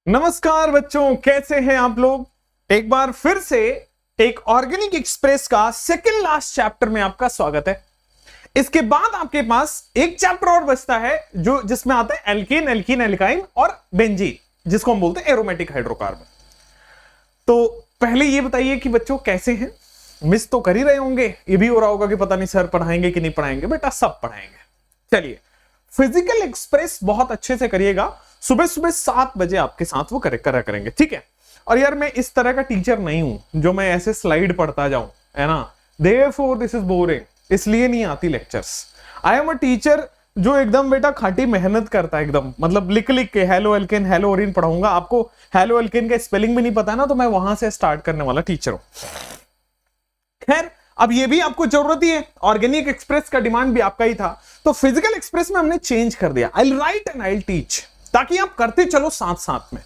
नमस्कार बच्चों, कैसे हैं आप लोग। एक बार फिर से एक ऑर्गेनिक एक्सप्रेस का सेकंड लास्ट चैप्टर में आपका स्वागत है। इसके बाद आपके पास एक चैप्टर और बचता है जो जिसमें आता है एल्केन, एल्कीन, एल्काइन और बेंजीन, जिसको हम बोलते हैं एरोमेटिक हाइड्रोकार्बन। तो पहले ये बताइए कि बच्चों कैसे हैं। मिस तो कर ही रहे होंगे, ये भी हो रहा होगा कि पता नहीं सर पढ़ाएंगे कि नहीं पढ़ाएंगे। बेटा सब पढ़ाएंगे। चलिए, फिजिकल एक्सप्रेस बहुत अच्छे से करिएगा। सुबह सुबह 7 बजे आपके साथ वो करा करेंगे, ठीक है। और यार मैं इस तरह का टीचर नहीं हूं जो मैं ऐसे स्लाइड पढ़ता जाऊं, है ना। देयरफॉर दिस इज बोरिंग, इसलिए नहीं आती lectures. I am a teacher जो एकदम बेटा खाटी मेहनत करता है, एकदम मतलब लिख लिख के हेलो एल्केन हेलो ओरिन पढ़ाऊंगा। आपको हेलो एल्केन का स्पेलिंग भी नहीं पता ना, तो मैं वहां से स्टार्ट करने वाला टीचर हूं। खैर, अब ये भी आपको जरूरत ही है। ऑर्गेनिक एक्सप्रेस का डिमांड भी आपका ही था, तो फिजिकल एक्सप्रेस में हमने चेंज कर दिया। आई राइट एंड आई टीच, ताकि आप करते चलो साथ साथ में,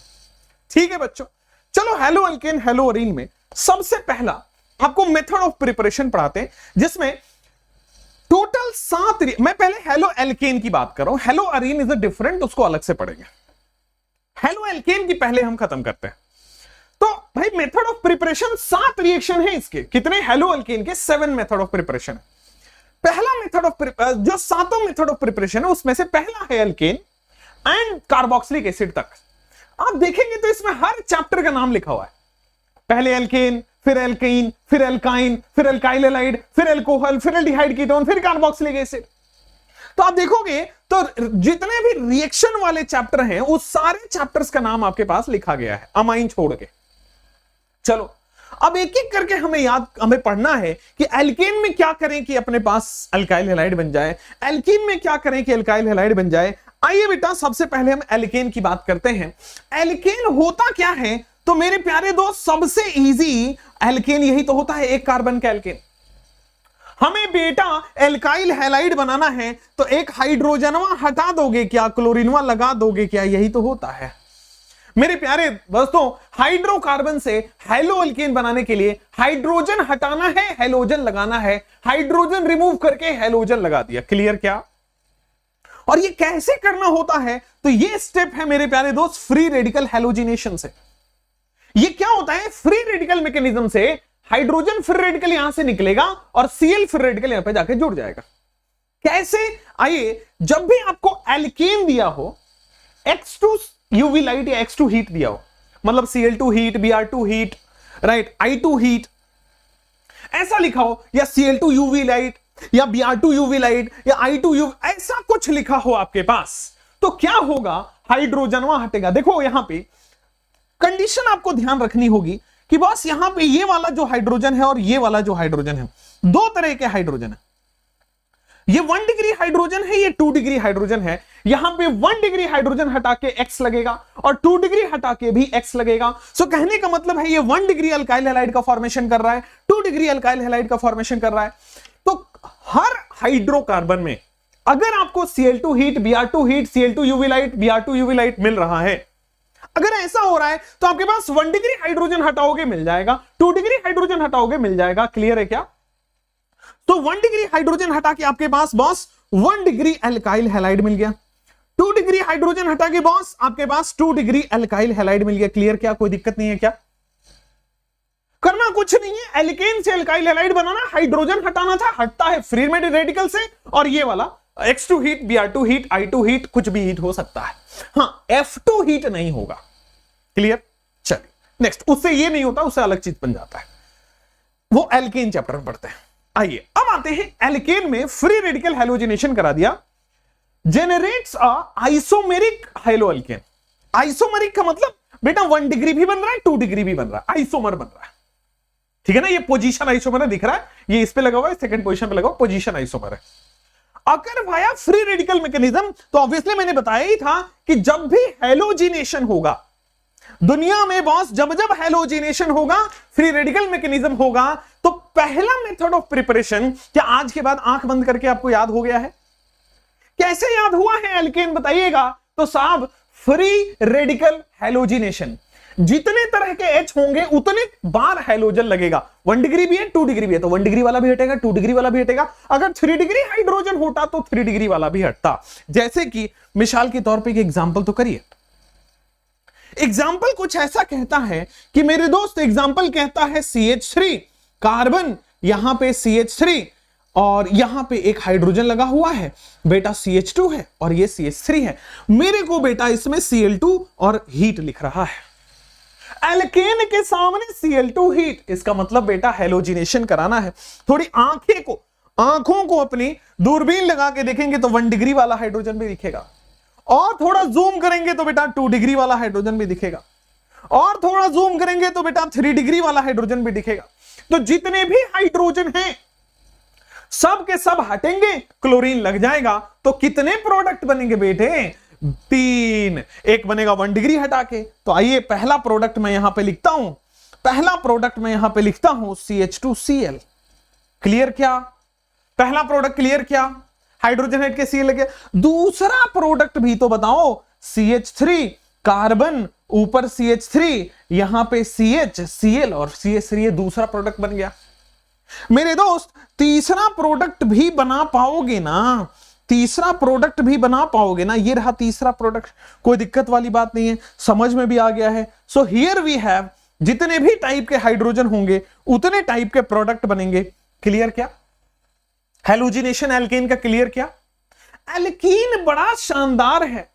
ठीक है बच्चों। चलो, हेलो एल्केन हेलो ओरिन में सबसे पहला आपको मेथड ऑफ प्रिपरेशन पढ़ाते हैं, जिसमें टोटल 7। मैं पहले हेलो एल्केन की बात कर रहा हूं, hello Areen is a different, उसको अलग से पढ़ेंगे। हेलो एल्केन की पहले हम खत्म करते हैं। तो भाई मेथड ऑफ प्रिपरेशन 7 रिएक्शन है इसके। कितने? हेलो एल्केन के 7 मेथड ऑफ प्रिपरेशन है। पहला मेथड ऑफ जो 7 मेथड ऑफ प्रिपरेशन है उसमें से पहला है एल्केन एंड कार्बोक्सिलिक एसिड तक। आप देखेंगे तो इसमें हर चैप्टर का नाम लिखा हुआ है। पहले एल्केन, फिर एल्कीन, फिर एल्काइन, फिर एल्काइल हैलाइड, फिर एल्कोहल, फिर एल्डिहाइड कीटोन, फिर कार्बोक्सिलिक एसिड। तो आप देखोगे तो जितने भी रिएक्शन वाले चैप्टर हैं उस सारे चैप्टर्स का नाम आपके पास लिखा गया है, अमाइन छोड़ के। चलो, अब एक एक करके हमें पढ़ना है कि एल्केन में क्या करें कि अपने पास अल्काइल हैलाइड बन जाए, एल्कीन में क्या करें कि अल्काइल हैलाइड बन जाए। आइए बेटा, सबसे पहले हम एल्केन की बात करते हैं। एल्केन होता क्या है? तो मेरे प्यारे दोस्त, सबसे इजी एल्केन यही तो होता है, एक कार्बन का एल्केन। हमें बेटा एल्काइल हैलाइड बनाना है तो एक हाइड्रोजनवा हटा दोगे क्या, क्लोरीनवा लगा दोगे क्या, यही तो होता है मेरे प्यारे दोस्तों। हाइड्रोकार्बन से हेलो एल्केन बनाने के लिए हाइड्रोजन हटाना है, हेलोजन लगाना है। हाइड्रोजन रिमूव करके हेलोजन लगा दिया। क्लियर क्या? और ये कैसे करना होता है? तो ये स्टेप है मेरे प्यारे दोस्त फ्री रेडिकल हैलोजिनेशन से। ये क्या होता है? फ्री रेडिकल मैकेनिज्म से हाइड्रोजन फ्री रेडिकल यहां से निकलेगा और सीएल फ्री रेडिकल यहां पे जाके जुड़ जाएगा। कैसे? आइए, जब भी आपको एल्केन दिया हो, X2 यूवी लाइट या X2 हीट दिया हो, मतलब Cl2 heat, Br2 heat, right, I2 heat ऐसा लिखा हो, या Cl2 यूवी लाइट या Br2 यूवी लाइट या I2 यूवी, ऐसा कुछ लिखा हो आपके पास, तो क्या होगा? हाइड्रोजन वहां हटेगा। देखो यहां पे कंडीशन आपको ध्यान रखनी होगी कि बस यहां पे ये वाला जो हाइड्रोजन है और ये वाला जो हाइड्रोजन है, 2 तरह के हाइड्रोजन है। ये 1 डिग्री हाइड्रोजन है, ये 2 डिग्री हाइड्रोजन है। यहां पे 1 डिग्री हाइड्रोजन हटा के X लगेगा और 2 डिग्री हटा के भी X लगेगा। सो कहने का मतलब है ये 1 डिग्री अल्काइल हैलाइड का फॉर्मेशन कर रहा है, 2 डिग्री अल्काइल हैलाइड का फॉर्मेशन कर रहा है। तो हर हाइड्रोकार्बन में अगर आपको Cl2 heat, Br2 heat, Cl2 UV light, Br2 UV light मिल रहा है, अगर ऐसा हो रहा है तो आपके पास 1 डिग्री हाइड्रोजन हटाओगे मिल जाएगा, 2 डिग्री हाइड्रोजन हटाओगे मिल जाएगा। क्लियर है क्या? तो 1 डिग्री हाइड्रोजन हटा के आपके पास बॉस 1 डिग्री अल्काइल हैलाइड मिल गया। 2 डिग्री हाइड्रोजन हटा के बॉस आपके पास 2 डिग्री अल्काइल हैलाइड मिल गया। क्लियर क्या? कोई दिक्कत नहीं है क्या? करना कुछ नहीं है, एल्केन से अल्काइल हैलाइड बनाना, हाइड्रोजन हटाना था, हटता है फ्री रेडिकल से। और ये वाला X2 heat, Br2 heat, I2 heat, कुछ भी हीट हो सकता है। हाँ, F2 हीट नहीं होगा। क्लियर? चलिए नेक्स्ट, उससे ये नहीं होता, उससे अलग चीज बन जाता है, वो एल्केन चैप्टर में पढ़ते हैं। आइए अब आते हैं एल्केन में फ्री रेडिकल हैलोजिनेशन करा दिया, जेनरेट्स अ आइसोमेरिक हेलो एल्केन। आइसोमेरिक का मतलब बेटा 1 डिग्री भी बन रहा है, 2 डिग्री भी बन रहा है, आइसोमर बन रहा है। ठीक है ना? ये पोजीशन आइसोमर है, दिख रहा है, ये इस पे लगा हुआ है, सेकंड पोजीशन पे लगा हुआ, पोजीशन आइसोमर है। अगर वाया फ्री रेडिकल मैकेनिज्म, तो ऑब्वियसली मैंने बताया ही था कि जब भी हैलोजिनेशन होगा दुनिया में बॉस, जब जब हैलोजिनेशन होगा, फ्री रेडिकल मैकेनिज्म होगा, तो पहला मेथड ऑफ प्रिपरेशन, क्या आज के बाद आंख बंद करके आपको याद हो गया है? कैसे याद हुआ है एल्केन बताइएगा? तो साहब, फ्री रेडिकल हैलोजिनेशन, जितने तरह के H होंगे उतने बार हैलोजन लगेगा। 1 डिग्री भी है, 2 डिग्री भी है, तो 1 डिग्री वाला भी हटेगा, 2 डिग्री वाला भी हटेगा। अगर 3 डिग्री हाइड्रोजन होता तो 3 डिग्री वाला भी हटता। जैसे कि मिसाल के तौर पे एक एग्जांपल तो करिए, एग्जाम्पल कुछ ऐसा कहता है कि मेरे दोस्त, एग्जाम्पल कहता है CH3 कार्बन, यहां पे CH3 और यहां पे एक हाइड्रोजन लगा हुआ है बेटा, CH2 है और ये CH3 है। मेरे को बेटा इसमें Cl2 और हीट लिख रहा है। एल्केन के सामने Cl2 हीट, इसका मतलब बेटा हैलोजिनेशन कराना है। थोड़ी आंखों को अपनी दूरबीन लगा के देखेंगे तो 1 डिग्री वाला हाइड्रोजन भी दिखेगा, और थोड़ा जूम करेंगे तो बेटा 2 डिग्री वाला हाइड्रोजन भी दिखेगा, और थोड़ा जूम करेंगे तो बेटा 3 डिग्री वाला हाइड्रोजन भी दिखेगा। तो जितने भी हाइड्रोजन हैं सब के सब हटेंगे, क्लोरीन लग जाएगा, तो कितने प्रोडक्ट बनेंगे बेटे? 3। एक बनेगा 1 डिग्री हटा के। तो आइए पहला प्रोडक्ट मैं यहां पे लिखता हूं, CH2Cl। क्लियर क्या? पहला प्रोडक्ट क्लियर क्या? हाइड्रोजन हट के Cl लगे। दूसरा प्रोडक्ट भी तो बताओ, CH3 कार्बन, ऊपर CH3, यहां पे CH, Cl और CH3, ये दूसरा प्रोडक्ट बन गया। मेरे दोस्त तीसरा प्रोडक्ट भी बना पाओगे ना? तीसरा प्रोडक्ट भी बना पाओगे ना? ये रहा तीसरा प्रोडक्ट, कोई दिक्कत वाली बात नहीं है, समझ में भी आ गया है। सो हियर वी हैव, जितने भी टाइप के हाइड्रोजन होंगे उतने टाइप के प्रोडक्ट बनेंगे। क्लियर क्या? हैलोजिनेशन एल्केन का क्लियर क्या? एल्कीन बड़ा शानदार है।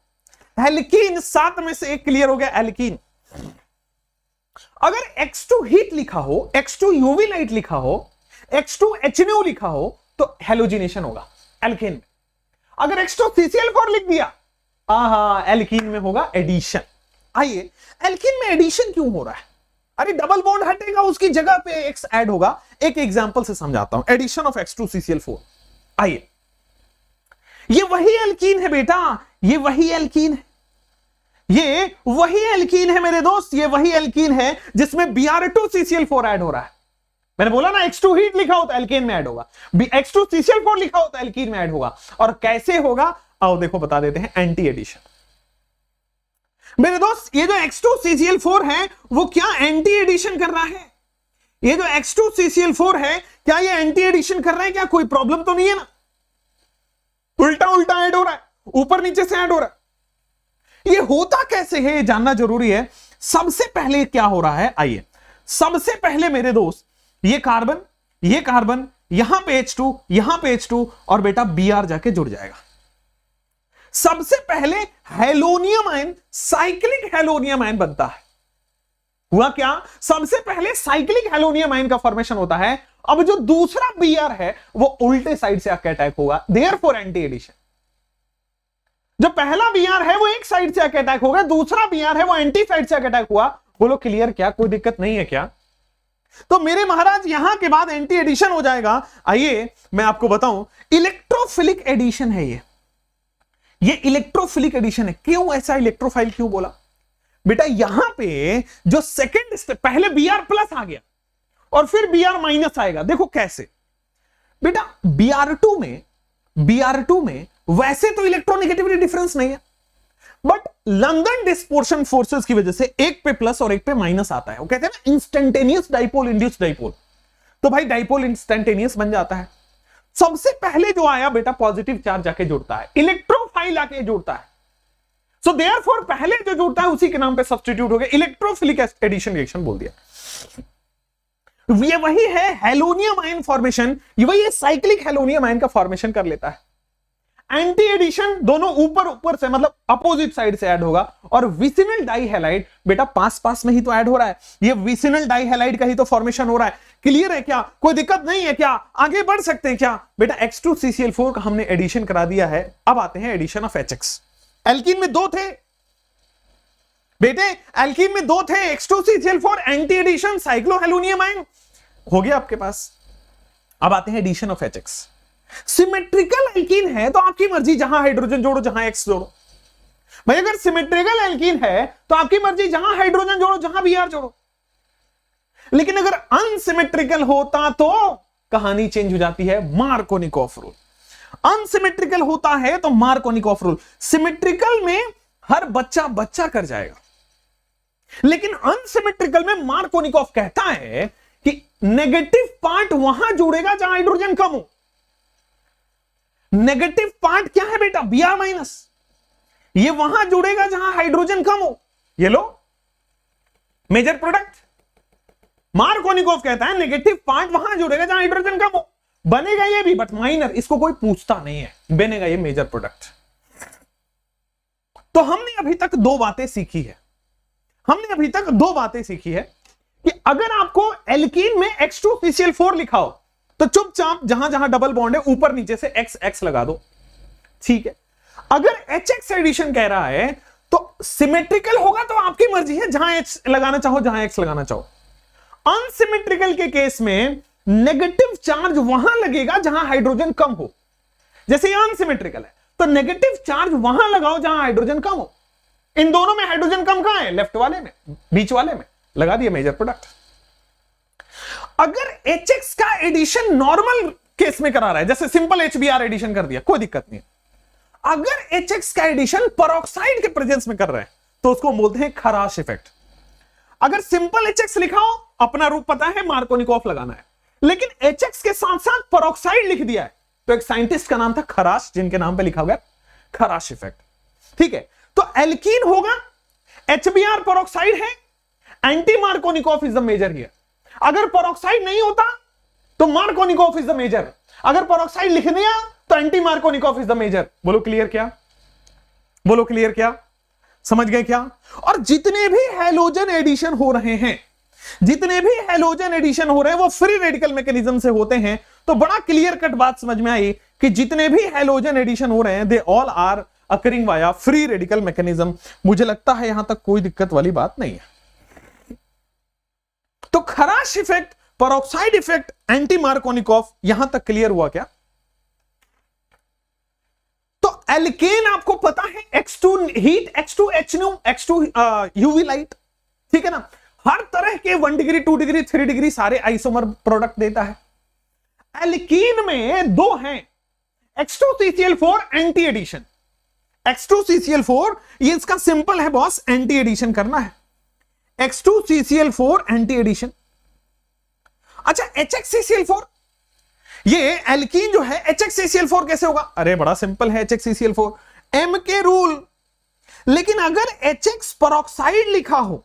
एल्कीन 7 में से 1 क्लियर हो गया। एल्कीन अगर X2 हीट लिखा हो, X2 यूवी लाइट लिखा हो, X2 HNO लिखा हो तो हैलोजिनेशन होगा एल्केन में। अगर X2 CCl4 लिख दिया, एल्कीन में होगा एडिशन। आइए एल्कीन में एडिशन क्यों हो रहा है? अरे डबल बॉन्ड हटेगा, उसकी जगह पे X ऐड होगा। एक एग्जांपल से समझाता हूं, एडिशन ऑफ X2 CCl4। आइए, ये वही एल्कीन है बेटा, ये वही एल्कीन है, ये वही एल्कीन है मेरे दोस्त, ये वही एल्कीन है जिसमें Br2 CCl4 ऐड हो रहा है। मैंने बोला ना X2 हीट लिखा हो तो एल्केन में ऐड होगा, X2 CCl4 लिखा हो तो एल्कीन में ऐड होगा। और कैसे होगा आओ देखो बता देते हैं, एंटी एडिशन। मेरे दोस्त ये जो X2 CCl4 है वो क्या एंटी एडिशन कर रहा है? ये जो X2 CCl4 है क्या ये एंटी एडिशन कर रहा है? क्या कोई प्रॉब्लम तो नहीं है ना? उल्टा उल्टा ऐड हो रहा है, ऊपर नीचे से ऐड हो रहा है। ये होता कैसे है ये जानना जरूरी है। सबसे पहले क्या हो रहा है, आइए सबसे पहले मेरे दोस्त ये कार्बन यहां पे H2, यहां पे H2 और बेटा Br जाके जुड़ जाएगा। सबसे पहले हेलोनियम आयन, साइक्लिक हेलोनियम आयन बनता है। हुआ क्या? सबसे पहले साइक्लिक हेलोनियम आयन का फॉर्मेशन होता है। अब जो दूसरा Br है वो उल्टे साइड से आके अटैक होगा, देयरफॉर एंटी एडिशन। जो पहला Br है वो एक साइड से आके अटैक होगा, दूसरा Br है वो एंटी साइड से आके अटैक हुआ। बोलो क्लियर क्या? कोई दिक्कत नहीं है क्या? तो मेरे महाराज यहां के बाद एंटी एडिशन हो जाएगा। आइए मैं आपको बताऊं, इलेक्ट्रोफिलिक एडिशन है ये इलेक्ट्रोफिलिक एडिशन है। क्यों ऐसा इलेक्ट्रोफाइल क्यों बोला बेटा? यहां पे जो सेकंड स्टेप, पहले Br प्लस आ गया और फिर Br माइनस आएगा। देखो कैसे बेटा, Br2 में वैसे तो इलेक्ट्रोनेगेटिविटी डिफरेंस नहीं है, बट लंदन डिस्पोर्शन फोर्सेस की वजह से एक पे प्लस और एक पे माइनस आता है। वो कहते हैं ना इंस्टेंटेनियस डाइपोल, इंड्यूस्ड डाइपोल। तो भाई डाइपोल इंस्टेंटेनियस बन जाता है। सबसे पहले जो आया बेटा पॉजिटिव चार्ज जाके जुड़ता है, इलेक्ट्रोफाइल आके जुड़ता है। सो देयरफॉर पहले जो जुड़ता है उसी के नाम पे सब्स्टिट्यूट हो गया, इलेक्ट्रोफिलिक एडिशन रिएक्शन बोल दिया। ये वही है हेलोनियम आयन फॉर्मेशन, ये वही है साइक्लिक हेलोनियम आयन का फॉर्मेशन कर लेता है। एंटी एडिशन दोनों ऊपर से मतलब अपोजिट साइड से ऐड होगा। और विसिनल डाइहैलाइड बेटा पास में ही तो ऐड हो रहा है, ये विसिनल डाइहैलाइड का ही तो फॉर्मेशन हो रहा है। क्लियर है क्या? कोई दिक्कत नहीं है क्या? आगे बढ़ सकते हैं क्या? बेटा X2 CCl4 का हमने एडिशन करा दिया है। अब आते हैं एडिशन ऑफ HX। एल्कीन में 2 थे बेटे, एल्कीन में 2 थे, X2 CCl4 anti addition साइक्लोहेलोनियम ion हो गया आपके पास। अब आते हैं addition of HX। Symmetrical alkene है तो आपकी मर्जी, जहां हाइड्रोजन जोड़ो जहां X जोड़ो। भाई अगर सिमेट्रिकल एल्कीन है तो आपकी मर्जी, जहां हाइड्रोजन जोड़ो जहां Br जोड़ो। लेकिन अगर अनसिमेट्रिकल होता तो कहानी चेंज हो जाती है, मार्कोनिकॉफ रूल। अनसिमेट्रिकल होता है तो मार्कोनिकॉफ रूल। सिमेट्रिकल में हर बच्चा कर जाएगा, लेकिन अनसिमेट्रिकल में मार्कोनिकॉफ कहता है कि नेगेटिव पार्ट वहां जुड़ेगा जहां हाइड्रोजन कम हो। नेगेटिव पार्ट क्या है बेटा? Br minus. ये वहां जुड़ेगा जहां हाइड्रोजन कम हो। ये लो मेजर प्रोडक्ट। मार्कोनिकोव कहता है नेगेटिव पार्ट वहां जुड़ेगा जहां हाइड्रोजन कम हो, बनेगा ये भी बट माइनर, इसको कोई पूछता नहीं है, बनेगा ये मेजर प्रोडक्ट। तो हमने अभी तक दो बातें सीखी है, कि अगर आपको एल्कीन में H2CCl4 लिखा हो तो चुपचाप जहां जहां डबल बॉन्ड है ऊपर नीचे से XX लगा दो, ठीक है। अगर HX एडिशन कह रहा है तो सिमेट्रिकल होगा तो आपकी मर्जी है, जहां H लगाना चाहो जहां X लगाना चाहो। अनसिमेट्रिकल के केस में नेगेटिव चार्ज वहां लगेगा जहां हाइड्रोजन कम हो, जैसे ये अनसिमेट्रिकल है तो नेगेटिव चार्ज वहां लगाओ जहां हाइड्रोजन कम हो। इन दोनों में हाइड्रोजन कम कहां है? लेफ्ट वाले में, बीच वाले में, लगा दिया मेजर प्रोडक्ट। अगर HX का एडिशन नॉर्मल केस में करा रहा है, जैसे सिंपल HBr एडिशन कर दिया, कोई दिक्कत नहीं है। अगर HX का एडिशन पेरोक्साइड के प्रेजेंस में कर रहे हैं तो उसको बोलते हैं खराश इफेक्ट। अगर सिंपल HX लिखा हो, अपना रूप पता है, मार्कोनिकोव लगाना है, लेकिन HX के साथ साथ पेरोक्साइड लिख दिया है तो एक साइंटिस्ट का नाम था खराश, जिनके नाम पे लिखा हुआ है खराश इफेक्ट, ठीक है। तो एल्कीन होगा, HBr पेरोक्साइड है, anti Markovnikov is the major here. अगर पेरोक्साइड नहीं होता तो मार्कोनिकोव इज द मेजर, अगर पेरोक्साइड लिख दिया तो anti Markovnikov is the major. बोलो क्लियर क्या? बोलो क्लियर क्या? समझ गए क्या? और जितने भी हैलोजन एडिशन हो रहे हैं, वो फ्री रेडिकल मैकेनिज्म से होते हैं। तो बड़ा क्लियर कट बात समझ में आई कि जितने भी हैलोजन एडिशन हो रहे हैं they all are occurring via free radical mechanism. मुझे लगता है यहां तक कोई दिक्कत वाली बात नहीं है। तो खराश effect, peroxide effect, anti Markovnikov, यहां तक क्लियर हुआ क्या? तो एल्केन आपको पता है X2 heat, X2H X2 UV light, ठीक है ना। हर तरह के 1 डिग्री 2 डिग्री 3 डिग्री सारे आइसोमर प्रोडक्ट देता है। एल्कीन में दो हैं, H2CCl4 एंटी एडिशन। H2CCl4 ये इसका सिंपल है बॉस, एंटी एडिशन करना है, H2CCl4 एंटी एडिशन। अच्छा HHCCl4, ये एल्कीन जो है HHCCl4 कैसे होगा? अरे बड़ा सिंपल है, HHCCl4 M के रूल। लेकिन अगर HX पेरोक्साइड लिखा हो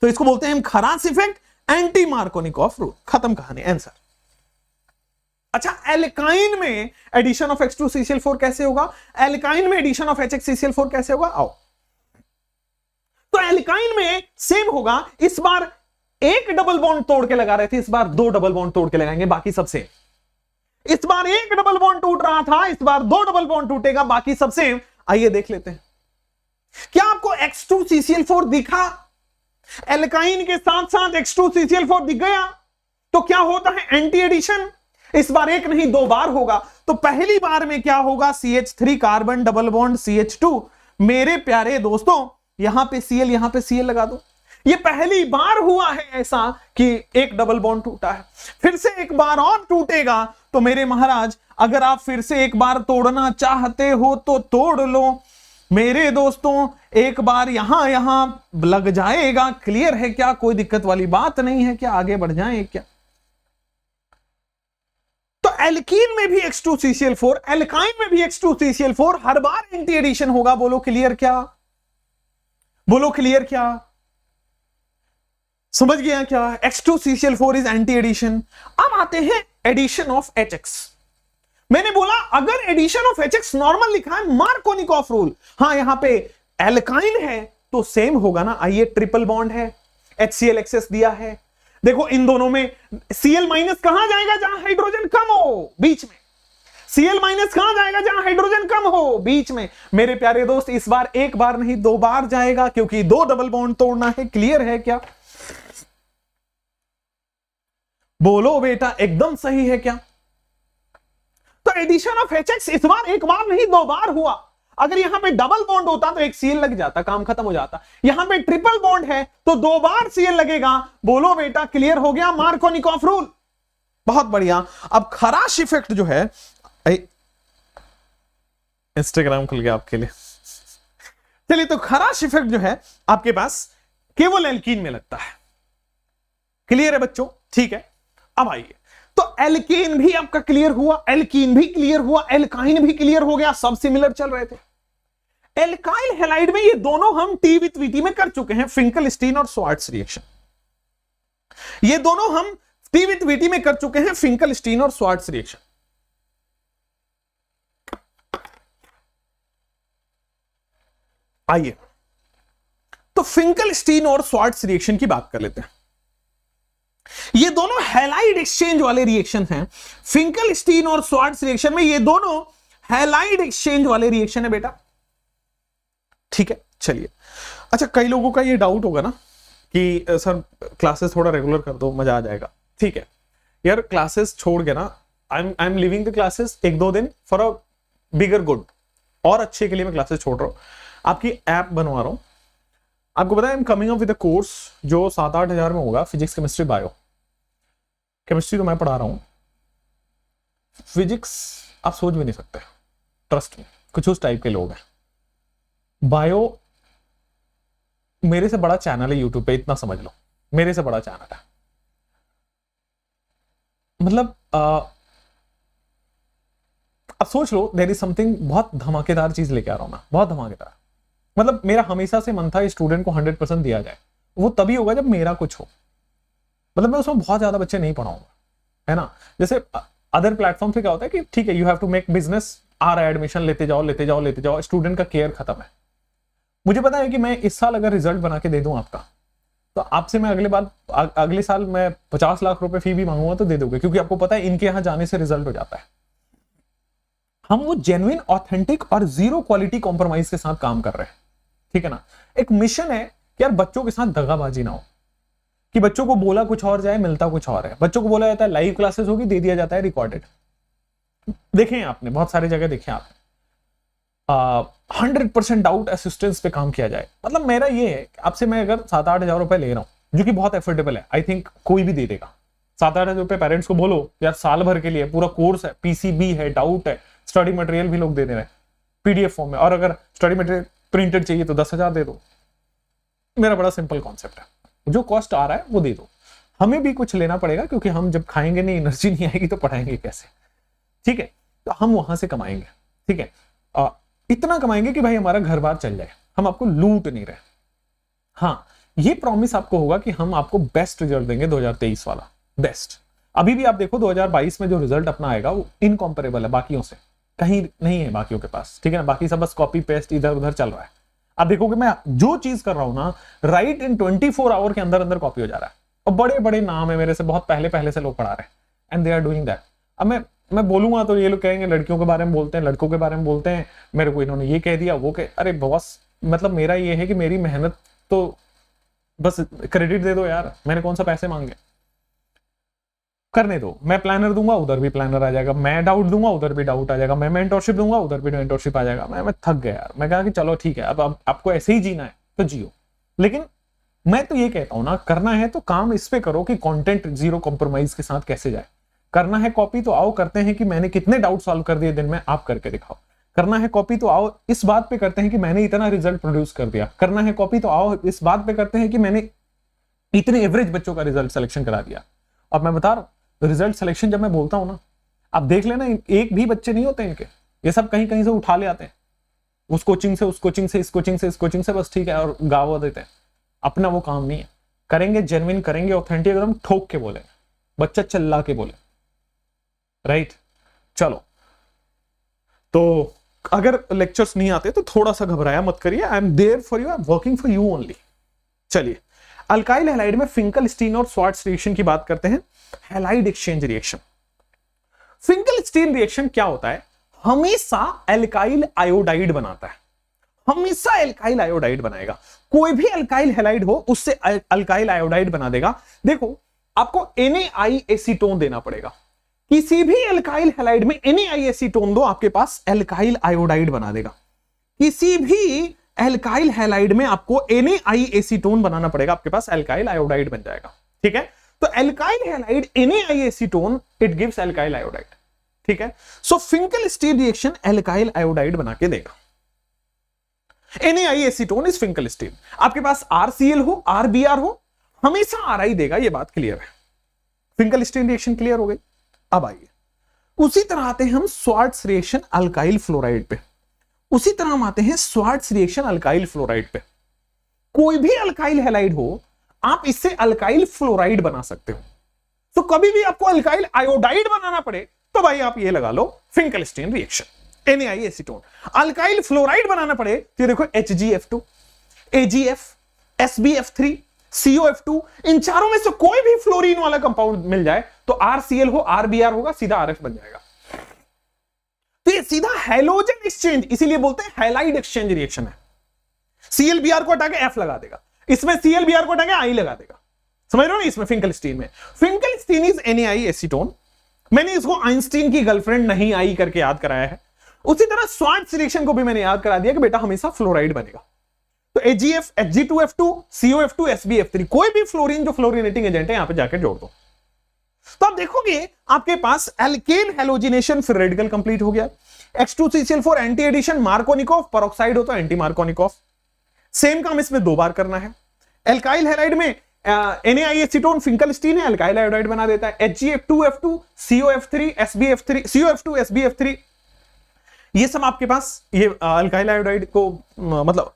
तो इसको बोलते हैं खराश इफेक्ट, एंटी मार्कोनिकोव रूल, खत्म कहानी, आंसर। अच्छा एल्काइन में एडिशन ऑफ H2CCl4 कैसे होगा? एल्काइन में एडिशन ऑफ HHCCl4 कैसे होगा? आओ, तो एल्काइन में सेम होगा। इस बार एक डबल बॉन्ड तोड़ के लगा रहे थे, इस बार 2 डबल बॉन्ड तोड़ के लगाएंगे, बाकी सब सेम। इस बार एक डबल बॉन्ड टूट रहा था, इस बार 2 डबल बॉन्ड टूटेगा, बाकी सब सेम। आइए देख लेते हैं, क्या आपको H2CCl4 दिखा? एल्काइन के साथ साथ H2CCl4 दिख गया तो क्या होता है? Anti addition. इस बार एक नहीं 2 बार होगा। तो पहली बार में क्या होगा? CH3 carbon double bond CH2। मेरे प्यारे दोस्तों यहां पे Cl लगा दो। ये पहली बार हुआ है ऐसा कि एक डबल बॉन्ड टूटा है, फिर से एक बार और टूटेगा। तो मेरे महाराज अगर आप फिर से एक बार तोड़ना चाहते हो तो तोड़ लो मेरे दोस्तों, एक बार यहां लग जाएगा। क्लियर है क्या? कोई दिक्कत वाली बात नहीं है क्या? आगे बढ़ जाएं क्या? तो एल्कीन में भी H2CCl4, एल्काइन में भी H2CCl4, हर बार एंटी एडिशन होगा। बोलो क्लियर क्या? बोलो क्लियर क्या? समझ गया क्या? H2CCl4 is anti addition. अब आते हैं एडिशन ऑफ HX। मैंने बोला अगर एडिशन ऑफ HX नॉर्मल लिखा है, मार्कोनिकोव रूल, हां यहां पे एल्काइन है तो सेम होगा ना। आइए ट्रिपल बॉन्ड है, HCl एक्सेस दिया है, देखो इन दोनों में Cl माइनस कहां जाएगा? जहां हाइड्रोजन कम हो, बीच में। Cl माइनस कहां जाएगा? जहां हाइड्रोजन कम हो, बीच में। मेरे प्यारे दोस्त इस बार एक बार नहीं 2 बार जाएगा, क्योंकि 2 डबल बॉन्ड तोड़ना है। क्लियर है क्या? बोलो बेटा एकदम सही है क्या? तो एडिशन ऑफ HX इस बार एक बार नहीं 2 बार हुआ। अगर यहां पे डबल बॉन्ड होता तो एक Cl लग जाता, काम खत्म हो जाता। यहां पे ट्रिपल बॉन्ड है तो 2 बार Cl लगेगा। बोलो बेटा क्लियर हो गया? मार्कोनिकोव रूल, बहुत बढ़िया। अब खराश इफेक्ट जो है, इंस्टाग्राम खुल गया आपके लिए। चलिए, तो खराश इफेक्ट जो है आपके पास केवल एल्कीन में लगता है। क्लियर है बच्चों? ठीक है, अब आइए, तो एल्केन भी आपका क्लियर हुआ, एल्कीन भी क्लियर हुआ, एल्काइन भी क्लियर हो गया, सब सिमिलर चल रहे थे। एल्काइल हैलाइड में ये दोनों हम टी विथ वीटी में कर चुके हैं, फिंकल स्टीन और स्वार्ट्ज रिएक्शन। ये दोनों हम टी विथ वीटी में कर चुके हैं, फिंकलस्टीन और स्वार्ट्ज रिएक्शन। आइए तो फिंकलस्टीन और स्वार्ट्ज रिएक्शन की बात कर लेते हैं। ये दोनों हैलाइड एक्सचेंज वाले रिएक्शन हैं। फिंकलस्टीन और स्वार्ट्ज रिएक्शन में ये दोनों हैलाइड एक्सचेंज वाले रिएक्शन है बेटा, ठीक है। चलिए, अच्छा कई लोगों का ये डाउट होगा ना कि सर क्लासेस थोड़ा रेगुलर कर दो, मजा आ जाएगा। ठीक है यार, क्लासेस छोड़ के ना I am living the classes 1-2 दिन फॉर अ बिगर गुड, और अच्छे के लिए मैं क्लासेस छोड़ रहा हूं। आपकी ऐप बनवा रहा हूं। आपको पता है I am coming up with a course जो 7-8 हजार में होगा, फिजिक्स केमिस्ट्री बायो। केमिस्ट्री तो मैं पढ़ा रहा हूं, फिजिक्स आप सोच भी नहीं सकते, ट्रस्ट में कुछ उस टाइप के लोग हैं। बायो मेरे से बड़ा चैनल है यूट्यूब पे, इतना समझ लो, मेरे से बड़ा चैनल है। मतलब अब सोच लो, देयर इज समथिंग, बहुत धमाकेदार चीज लेके आ रहा हूं मैं, बहुत धमाकेदार। मतलब मेरा हमेशा से मन था स्टूडेंट को 100% दिया जाए, वो तभी होगा जब मेरा कुछ हो। मतलब मैं उसमें बहुत ज्यादा बच्चे नहीं पढ़ाऊंगा, है ना। जैसे अदर प्लेटफॉर्म पे क्या होता है कि ठीक है, you have to make business, आ रहा है एडमिशन, लेते जाओ लेते जाओ लेते जाओ, स्टूडेंट का केयर खत्म है। मुझे पता है कि मैं इस साल अगर रिजल्ट बना के दे दूं आपका, तो आपसे मैं अगले साल मैं 50 लाख रुपए फी भी मांगूंगा तो दे दोगे, क्योंकि आपको पता है इनके यहां जाने से रिजल्ट हो जाता है। हम वो जेन्युइन, ऑथेंटिक और जीरो क्वालिटी कॉम्प्रोमाइज के साथ काम कर रहे हैं, ठीक है ना। एक मिशन है कि यार बच्चों के साथ दगाबाजी ना हो, कि बच्चों को बोला कुछ और जाए, मिलता कुछ और है। बच्चों को बोला जाता है लाइव क्लासेस होगी, दे दिया जाता है रिकॉर्डेड। देखें आपने, बहुत सारी जगह देखे आपने। 100% डाउट असिस्टेंस पे काम किया जाए। मतलब मेरा ये है, आपसे मैं अगर 7-8 हजार रुपए ले रहा हूं, जो कि बहुत एफोर्डेबल है, आई थिंक कोई भी दे देगा। 7-8 हजार रुपए पेरेंट्स को बोलो यार साल भर के लिए, पूरा कोर्स है, पीसीबी है, डाउट है, स्टडी मटेरियल भी लोग दे दे रहे हैं पीडीएफ फॉर्म में, और अगर स्टडी मटेरियल प्रिंटेड चाहिए तो 10,000 दे दो। मेरा बड़ा सिंपल कॉन्सेप्ट है, जो कॉस्ट आ रहा है वो दे दो। हमें भी कुछ लेना पड़ेगा, क्योंकि हम जब खाएंगे नहीं, एनर्जी नहीं आएगी तो पढ़ाएंगे कैसे, ठीक है। तो हम वहां से कमाएंगे, ठीक है। इतना कमाएंगे कि भाई हमारा घर बार चल जाए, हम आपको लूट नहीं रहे। हाँ, ये प्रॉमिस आपको होगा कि हम आपको बेस्ट रिजल्ट देंगे 2023 वाला, बेस्ट। अभी भी आप देखो 2022 में जो रिजल्ट अपना आएगा वो इनकॉम्पेरेबल है बाकियों से, कहीं नहीं है बाकियों के पास, ठीक है ना। बाकी सब बस कॉपी पेस्ट इधर उधर चल रहा है। आप देखोगे मैं जो चीज कर रहा हूं ना, राइट इन 24 आवर के अंदर अंदर कॉपी हो जा रहा है। और बड़े बड़े नाम है मेरे से, बहुत पहले से लोग पढ़ा रहे हैं, and they are doing that. अब मैं बोलूंगा तो ये लोग कहेंगे लड़कियों के बारे में बोलते हैं, लड़कों के बारे में बोलते हैं, मेरे को इन्होंने ये कह दिया वो कह। अरे बॉस, मतलब मेरा ये है कि मेरी मेहनत तो बस क्रेडिट दे दो यार, मैंने कौन सा पैसे मांगे, करने दो। मैं प्लानर दूंगा, उधर भी प्लानर आ जाएगा, मैं डाउट दूंगा, उधर भी डाउट आ जाएगा, मैं मेंटरशिप दूंगा, उधर भी मेंटरशिप आ जाएगा। मैं थक गया यार। मैं कहा कि चलो ठीक है, अब आपको ऐसे ही जीना है तो जियो। लेकिन मैं तो ये कहता हूं ना, करना है तो काम इस पे करो कि कंटेंट जीरो कॉम्प्रोमाइज के साथ कैसे जाए। करना है कॉपी तो आओ करते हैं कि मैंने कितने डाउट सॉल्व कर दिए दिन में, आप करके दिखाओ। करना है कॉपी तो आओ इस बात पे करते हैं कि मैंने इतना रिजल्ट प्रोड्यूस कर दिया। करना है कॉपी तो आओ इस बात पे करते हैं कि मैंने इतने एवरेज बच्चों का रिजल्ट सिलेक्शन करा दिया। अब मैं बता रहा हूं, रिजल्ट सिलेक्शन जब मैं बोलता हूं ना, आप देख लेना, एक भी बच्चे नहीं होते इनके, ये सब कहीं कहीं से उठा ले आते हैं, उस कोचिंग से, उस कोचिंग से, इस कोचिंग से, इस कोचिंग से, बस ठीक है, और गावा देते हैं। अपना वो काम नहीं है। करेंगे जेन्युइन, करेंगे ऑथेंटिक, एकदम ठोक के बोले, बच्चा चिल्ला के बोले, राइट। चलो, तो अगर लेक्चर्स नहीं आते तो थोड़ा सा घबराया मत करिए, I am there for you, I am working for you only. चलिए, अल्काइल हैलाइड में फिंकलस्टीन और स्वार्ट्ज रिएक्शन की बात करते हैं। Halide exchange reaction, Finkelstein reaction क्या होता है? हमेशा एल्काइल आयोडाइड बनाता है, हमेशा एल्काइल आयोडाइड बनाएगा। कोई भी अल्काइल हैलाइड हो उससे अल्काइल आयोडाइड बना देगा। देखो, आपको NaI एसीटोन देना पड़ेगा। किसी भी एल्काइल हैलाइड में NaI एसीटोन दो, आपके पास एल्काइल आयोडाइड बना देगा। किसी भी एल्काइल हैलाइड में आपको NaI एसीटोन बनाना पड़ेगा, आपके पास एल्काइल आयोडाइड बन जाएगा, ठीक है। तो alkyl halide NaI acetone, it gives alkyl iodide, ठीक है। सो फिंकलस्टीन रिएक्शन एल्काइल आयोडाइड बना के देगा। NaI acetone is Finkelstein. आपके पास RCl हो, RBr हो, हमेशा RI देगा, ये बात क्लियर है। फिंकलस्टीन रिएक्शन क्लियर हो गई। अब आइए, उसी तरह आते हैं हम स्वार्ट्ज रिएक्शन अल्काइल फ्लोराइड पे। उसी तरह हम आते हैं स्वार्ट्ज रिएक्शन अल्काइल फ्लोराइड पे। कोई भी अल्काइल हैलाइड हो, आप इससे अल्काइल फ्लोराइड बना सकते हो। तो कभी भी आपको अल्काइल आयोडाइड बनाना पड़े तो भाई आप ये लगा लो Finkelstein reaction, NaI acetone. Alkyl fluoride बनाना पड़े तो देखो HgF2, AgF, SbF3, COF2, इन चारों में से कोई भी फ्लोरीन वाला कंपाउंड मिल जाए तो RCl हो, RBr होगा, सीधा RF बन जाएगा। तो ये सीधा हैलोजन एक्सचेंज, इसीलिए बोलते हैं हैलाइड एक्सचेंज रिएक्शन है। ClBr को हटा के F लगा देगा, इसमें ClBr को हटा के I लगा देगा। समझ रहे हो ना? इसमें फिंकलस्टीन में फिंकलस्टीन इज NaI एसीटोन। मैंने इसको आइंस्टीन की गर्लफ्रेंड नहीं आई करके याद कराया है। उसी तरह स्वार्ट्ज रिएक्शन को भी मैंने याद करा दिया कि बेटा हमेशा फ्लोराइड बनेगा। तो AgF, Hg2F2, COF2, SbF3, कोई भी फ्लोरीन जो फ्लोरिनेटिंग एजेंट है यहां पे जाके जोड़ दो। तो आप देखोगे आपके पास एल्केन हैलोजिनेशन, फिर रेडिकल कंप्लीट हो गया। H2CCl4 anti addition, Markovnikov, peroxide हो तो एंटी मार्कोनिकोव। सेम काम इसमें 2 बार करना है। एल्काइल हैलाइड में NaI एसीटोन फिंकलस्टीन है, एल्काइल आयोडाइड बना देता है। HgF2F2, COF3, SbF3, COF2, SbF3, ये सब आपके पास ये अल्काइल आयोडाइड को मतलब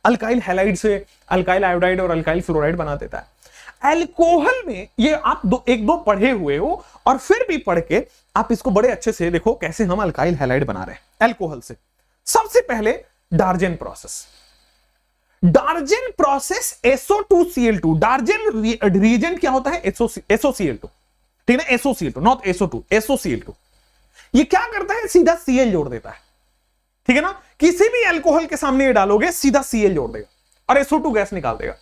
अल्काइल हैलाइड से अल्काइल आयोडाइड और अल्काइल फ्लोराइड बना देता है। अल्कोहल में ये आप एक दो पढ़े हुए हो और फिर भी पढ़ के आप इसको बड़े अच्छे से देखो कैसे हम अल्काइल हैलाइड बना रहे हैं अल्कोहल से। सबसे पहले Darzens process. Darzens process SO2Cl2। Darzens reagent क्या होता है? SOCl2, ठीक है ना? SOCl2 not SO2, SOCl2। ये क्या करता है? सीधा Cl जोड़ देता है, ठीक है ना? किसी भी अल्कोहल के सामने ये डालोगे सीधा Cl जोड़ देगा और SO2 गैस निकाल देगा,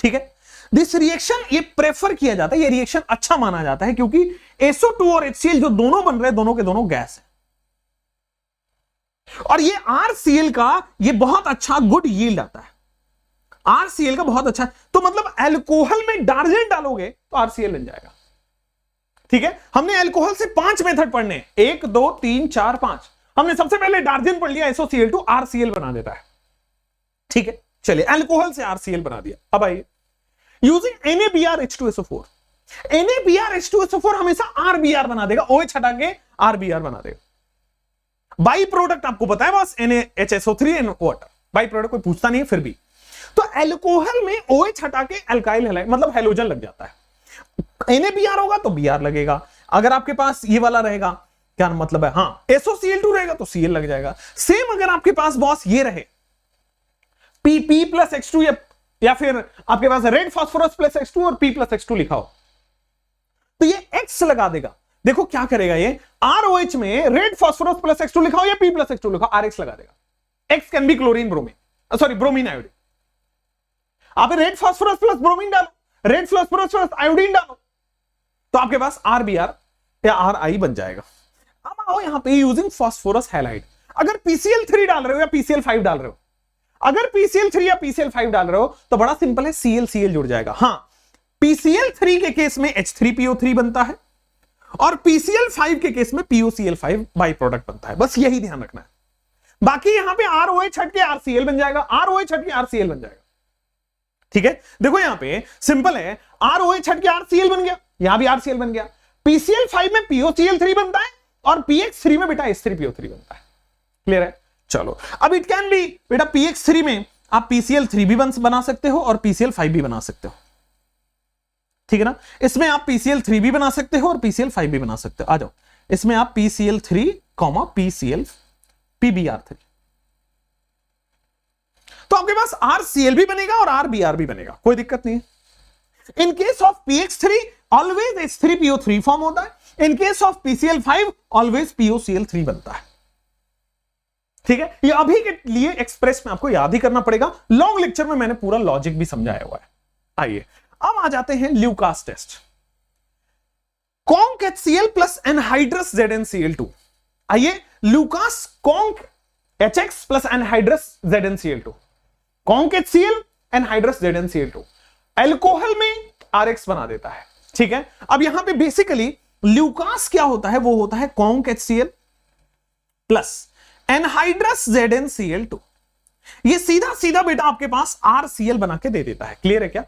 ठीक है? दिस रिएक्शन ये प्रेफर किया जाता है, ये रिएक्शन अच्छा माना जाता है क्योंकि SO2 और HCl जो दोनों बन रहे हैं दोनों के दोनों गैस है और ये RCl का ये बहुत अच्छा गुड यील्ड आता है। RCl का बहुत अच्छा, तो मतलब अल्कोहल में डार्जेन डालोगे तो RCl बन जाएगा, ठीक है? हमने अल्कोहल से 5 मेथड पढ़ने, 1 2 3 4 5। हमने सबसे पहले डार्जेन पढ़ लिया, SOCl2 RCl बना देता है, ठीक है? चलिए अल्कोहल से RCl बना दिया। अब आइए यूजिंग NaBrH2SO4। NaBrH2SO4 हमेशा RBr बना देगा, OH हटा के RBr बना देगा। बाई प्रोडक्ट आपको पता है बस NaHSO3 and water, by product कोई पूछता नहीं है फिर भी। तो अल्कोहल में OH हटा के अल्काइल हैलाइड मतलब हैलोजन लग जाता है। NaBr होगा तो Br लगेगा। अगर आपके पास ये वाला रहेगा, क्या मतलब है, हाँ SOCl2 रहेगा तो Cl लग जाएगा। सेम अगर आपके पास बॉस ये रहे P प्लस X2 या फिर आपके पास रेड फास्फोरस प्लस X2 और P प्लस X2 लिखा हो तो ये X लगा देगा। देखो क्या करेगा ये, ROH में रेड फास्फोरस प्लस X2 लिखा हो या P प्लस X2 लिखा हो, RX लगा देगा। X can be chlorine bromine, sorry bromine iodine. आप रेड फास्फोरस प्लस ब्रोमीन डालो, रेड फास्फोरस प्लस आयोडीन डालो तो आपके पास RBr या RI बन जाएगा। अब आओ यहां पे यूजिंग फास्फोरस हैलाइड। अगर PCl3 डाल रहे हो या PCl5 डाल रहे हो, अगर PCl3 या PCl5 डाल रहे हो तो बड़ा सिंपल है, Cl जुड़ जाएगा। हाँ PCl3 के केस में H3PO3 बनता है और PCl5 के केस में POCl5 बाई प्रोडक्ट बनता है, बस यही ध्यान रखना है। बाकी यहां पे ROH हट के RCl बन जाएगा, ROH हट के RCl बन जाएगा, ठीक है? देखो यहां पे सिंपल है, ROH हट के RCl बन गया, यहां भी RCl बन गया। PCl5 में POCl3 बनता है और PX3 में बेटा H3PO3 बनता है। क्लियर है? चलो अब इट कैन बी बेटा PX3 में आप PCl3 भी बना सकते हो और PCl5 भी बना सकते हो, ठीक है ना? इसमें आप PCl3 भी बना सकते हो और PCl5 भी बना सकते हो। आ जाओ इसमें आप PCl3, PBr3, तो आपके पास RCl भी बनेगा और RBr भी बनेगा, कोई दिक्कत नहीं है। In case of PX3 always H3PO3 form होता है, in case of PCl5 always POCl3 बनता है, ठीक है? ये अभी के लिए एक्सप्रेस में आपको याद ही करना पड़ेगा, लॉन्ग लेक्चर में मैंने पूरा लॉजिक भी समझाया हुआ है। आइए अब आ जाते हैं Lucas test. Conc HCl plus anhydrous ZnCl2। आइए Lucas conc HX plus anhydrous ZnCl2, conc HCl anhydrous ZnCl2 alcohol में RX बना देता है, ठीक है? अब यहां पे बेसिकली ल्यूकास क्या होता है, वो होता है conc HCl plus anhydrous ZnCl2। ये सीधा सीधा बेटा आपके पास RCl बना के दे देता है। क्लियर है क्या?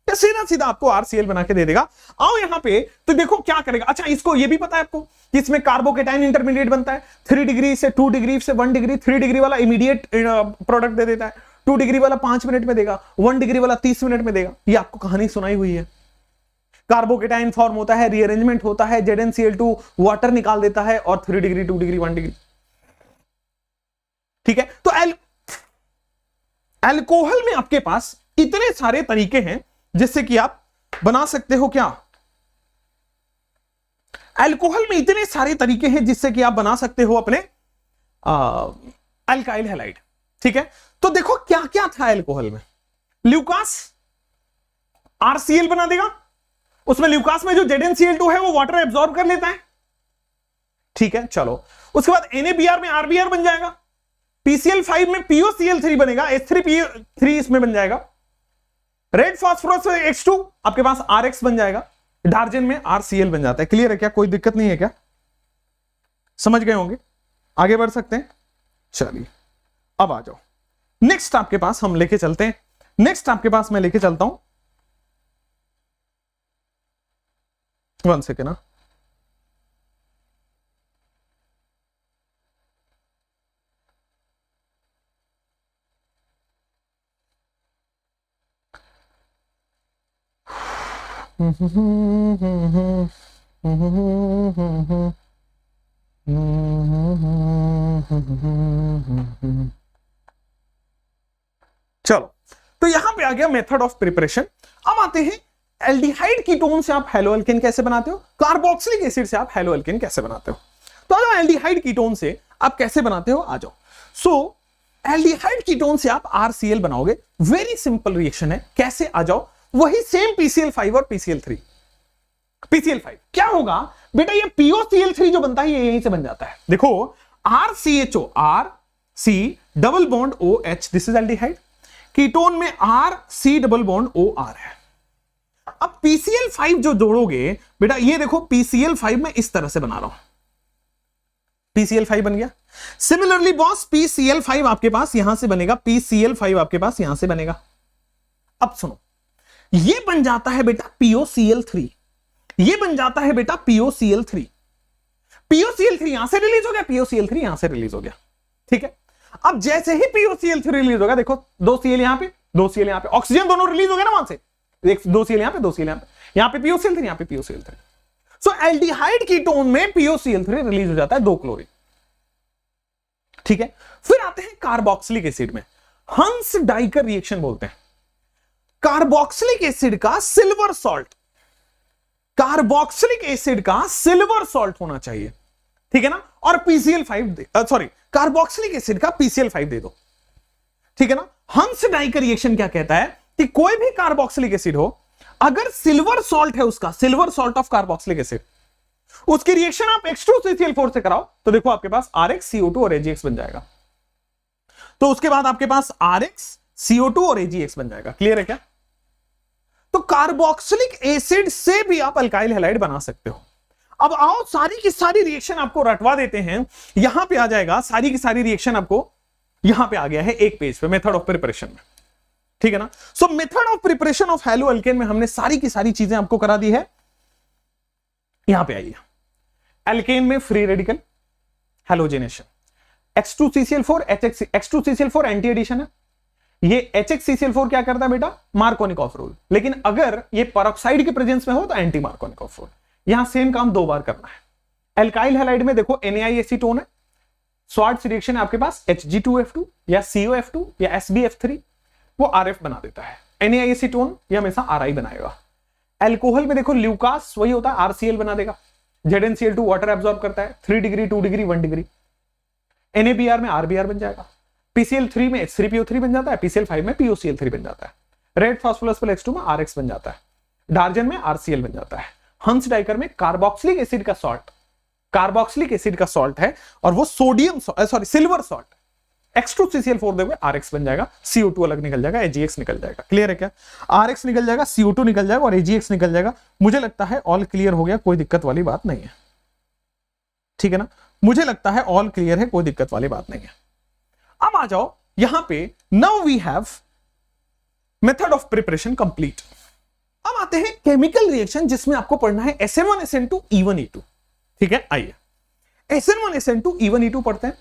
सीधा सीधा आपको RCl बना के दे देगा। आओ यहां पे तो देखो क्या करेगा। अच्छा इसको ये भी पता है आपको कि इसमें कार्बोकेटाइन इंटरमीडिएट बनता है, 3 डिग्री से 2 डिग्री से 1 डिग्री, 3 डिग्री वाला इमीडिएट प्रोडक्ट दे देता है, 2 डिग्री वाला 5 मिनट में देगा, 1 डिग्री वाला 30 मिनट में देगा। ये आपको कहानी सुनाई हुई है। कार्बोकेटाइन फॉर्म होता है, रीअरेंजमेंट होता है, ZnCl2 वाटर निकाल देता है और 3 डिग्री 2 डिग्री 1 डिग्री। ठीक है, तो अल्कोहल में आपके पास इतने सारे तरीके हैं जिससे कि आप बना सकते हो क्या, अल्कोहल में इतने सारे तरीके हैं जिससे कि आप बना सकते हो अपने अल्काइल हैलाइड। ठीक है, तो देखो क्या क्या था अल्कोहल में। ल्यूकास RCl बना देगा, उसमें ल्यूकास में जो ZnCl2 है वो वाटर एब्जॉर्ब कर लेता है। ठीक है, चलो उसके बाद NaBr में RBr बन जाएगा, PCl5 में POCl3 बनेगा, H3PO3 इसमें बन जाएगा, रेड फास्फोरस H2 आपके पास RX बन जाएगा, डार्जन में RCl बन जाता है। क्लियर है क्या, कोई दिक्कत नहीं है क्या, समझ गए होंगे, आगे बढ़ सकते हैं। चलिए अब आ जाओ, नेक्स्ट आपके पास हम लेके चलते हैं, नेक्स्ट आपके पास मैं लेके चलता हूं, 1 सेकेंड ना, चलो तो यहां पे आ गया मेथड ऑफ प्रिपरेशन। अब आते हैं एल्डिहाइड कीटोन से आप हेलोअल्केन कैसे बनाते हो, कार्बोक्सिलिक एसिड से आप हेलोअल्केन कैसे बनाते हो। तो आ जाओ एल्डिहाइड कीटोन से आप कैसे बनाते हो, आ जाओ। सो एल्डिहाइड कीटोन से आप RCl बनाओगे, वेरी सिंपल रिएक्शन है, कैसे, आ जाओ। वही सेम PCl5 और PCl3। PCl5 क्या होगा बेटा, ये POCl3 जो बनता है ये यहीं से बन जाता है। देखो RCHO, RC double bond OH, this is aldehyde. Ketone में RC डबल बॉन्ड OR है। अब PCl5 जो जोड़ोगे बेटा, ये देखो PCl5 में इस तरह से बना रहा हूं, PCl5 बन गया। सिमिलरली बॉस PCl5 आपके पास यहां से बनेगा, PCl5 आपके पास यहां से बनेगा। अब सुनो, ये बन जाता है बेटा POCl3, ये बन जाता है बेटा POCl3। POCl3 यहां से रिलीज हो गया, POCl3 यहां से रिलीज हो गया। ठीक है, अब जैसे ही POCl3 रिलीज होगा, देखो 2 Cl यहां पे, 2 Cl यहां पे, ऑक्सीजन दोनों रिलीज हो गया ना वहां से, 2 Cl यहां पे, 2 Cl यहां पे POCl3, यहां पे POCl3। सो एल्डिहाइड कीटोन में POCl3 रिलीज हो जाता है, 2 क्लोरीन। ठीक है, फिर आते हैं कार्बोक्सिलिक एसिड में, हंस डाइकर रिएक्शन बोलते हैं। कार्बोक्सिलिक एसिड का सिल्वर सॉल्ट, कार्बोक्सिलिक एसिड का सिल्वर सॉल्ट होना चाहिए। ठीक है ना, और PCl5 सॉरी कार्बोक्सिलिक एसिड का PCl5 दे दो। ठीक है ना, हंस डाइकर रिएक्शन क्या कहता है कि कोई भी कार्बोक्सिलिक एसिड हो, अगर सिल्वर सॉल्ट है उसका, silver salt of carboxylic acid, उसकी रिएक्शन आप H2CCl4 से कराओ तो देखो आपके पास RX, CO2 और AgX बन जाएगा। तो उसके बाद आपके पास RX, CO2 और AgX बन जाएगा। क्लियर है क्या? तो कार्बोक्सिलिक एसिड से भी आप अल्काइल हैलाइड बना सकते हो। अब आओ सारी की सारी रिएक्शन आपको रटवा देते हैं, यहां पे आ जाएगा, सारी की सारी रिएक्शन आपको यहां पे आ गया है एक पेज पे, मेथड ऑफ प्रिपरेशन में। ठीक है ना, so method of preparation of haloalkane में हमने सारी की सारी चीजें आपको करा दी है। यहां पे आइए, एल्केन में free radical halogenation, H2CCl4, H2CCl4 anti addition है। ये HCCl4 क्या करता है बेटा, मार्कोनिकॉफ रूल। लेकिन अगर ये पेरोक्साइड के प्रेजेंस में हो तो एंटी मार्कोनिकॉफ रूल। यहां सेम काम 2 बार करना है। एल्काइल हैलाइड में देखो NAI एसीटोन है, स्वार्ट्ज रिएक्शन है आपके पास, Hg2F2 या COF2 या SbF3, वो RF बना देता है। NAI एसीटोन ये हमेशा RI बनाएगा। एल्कोहल में देखो ल्यूकास वही होता है, RCl बना देगा। ZnCl2 वाटर एब्जॉर्ब करता है, 3 डिग्री 2 डिग्री 1 डिग्री। NaBr में RBr बन जाएगा। PCl3 में H3PO3 बन जाता है, PCl5 में POCl3 बन जाता है। रेड फास्फोरस पर H2 में RX बन जाता है। डार्जन में RCl बन जाता है। हंस डाइकर में कार्बोक्सिलिक एसिड का सॉल्ट, कार्बोक्सिलिक एसिड का सॉल्ट है और वो sodium sorry silver salt, H2CCl4 देखो RX बन जाएगा, CO2 अलग निकल जाएगा, AgX निकल जाएगा। क्लियर है क्या? RX निकल जाएगा, CO2 निकल जाएगा और AgX निकल जाएगा। मुझे लगता है ऑल क्लियर हो गया, कोई दिक्कत वाली बात नहीं है। ठीक है ना, मुझे लगता है ऑल क्लियर है, कोई दिक्कत वाली बात नहीं है। अब आ जाओ यहां पे, now we have method of preparation complete. अब आते हैं केमिकल रिएक्शन जिसमें आपको पढ़ना है SN1SN2 E1E2। ठीक है, आइए SN1SN2 E1E2 पढ़ते हैं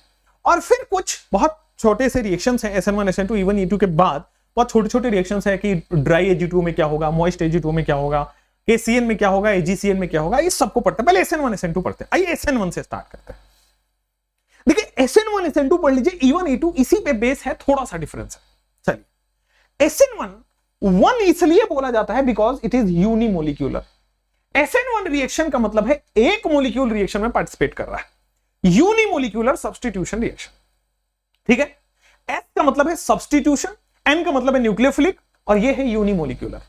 और फिर कुछ बहुत छोटे से रिएक्शंस हैं SN1 SN2 इवन E2 के बाद बहुत छोटे छोटे रिएक्शंस हैं कि ड्राई Ag2 में क्या होगा, मॉइस्ट Ag2 में क्या होगा, KCN में क्या होगा, AgCN में क्या होगा, ये सबको पढ़ते हैं। पहले SN1 SN2 पढ़ते हैं। आइए SN1 से स्टार्ट करते हैं। देखिए SN1 SN2 पढ़ लीजिए, E1 E2 इसी पे बेस है, थोड़ा सा डिफरेंस है। चलिए SN1 इसलिए बोला जाता है because it is unimolecular. SN1 reaction का मतलब है एक मोलिक्यूल रिएक्शन में पार्टिसिपेट कर रहा है, यूनिमोलिक्यूलर सब्स्टिट्यूशन रिएक्शन। ठीक है, S का मतलब है सब्स्टिट्यूशन, N का मतलब है न्यूक्लियोफिलिक और ये है यूनिमोलिक्यूलर।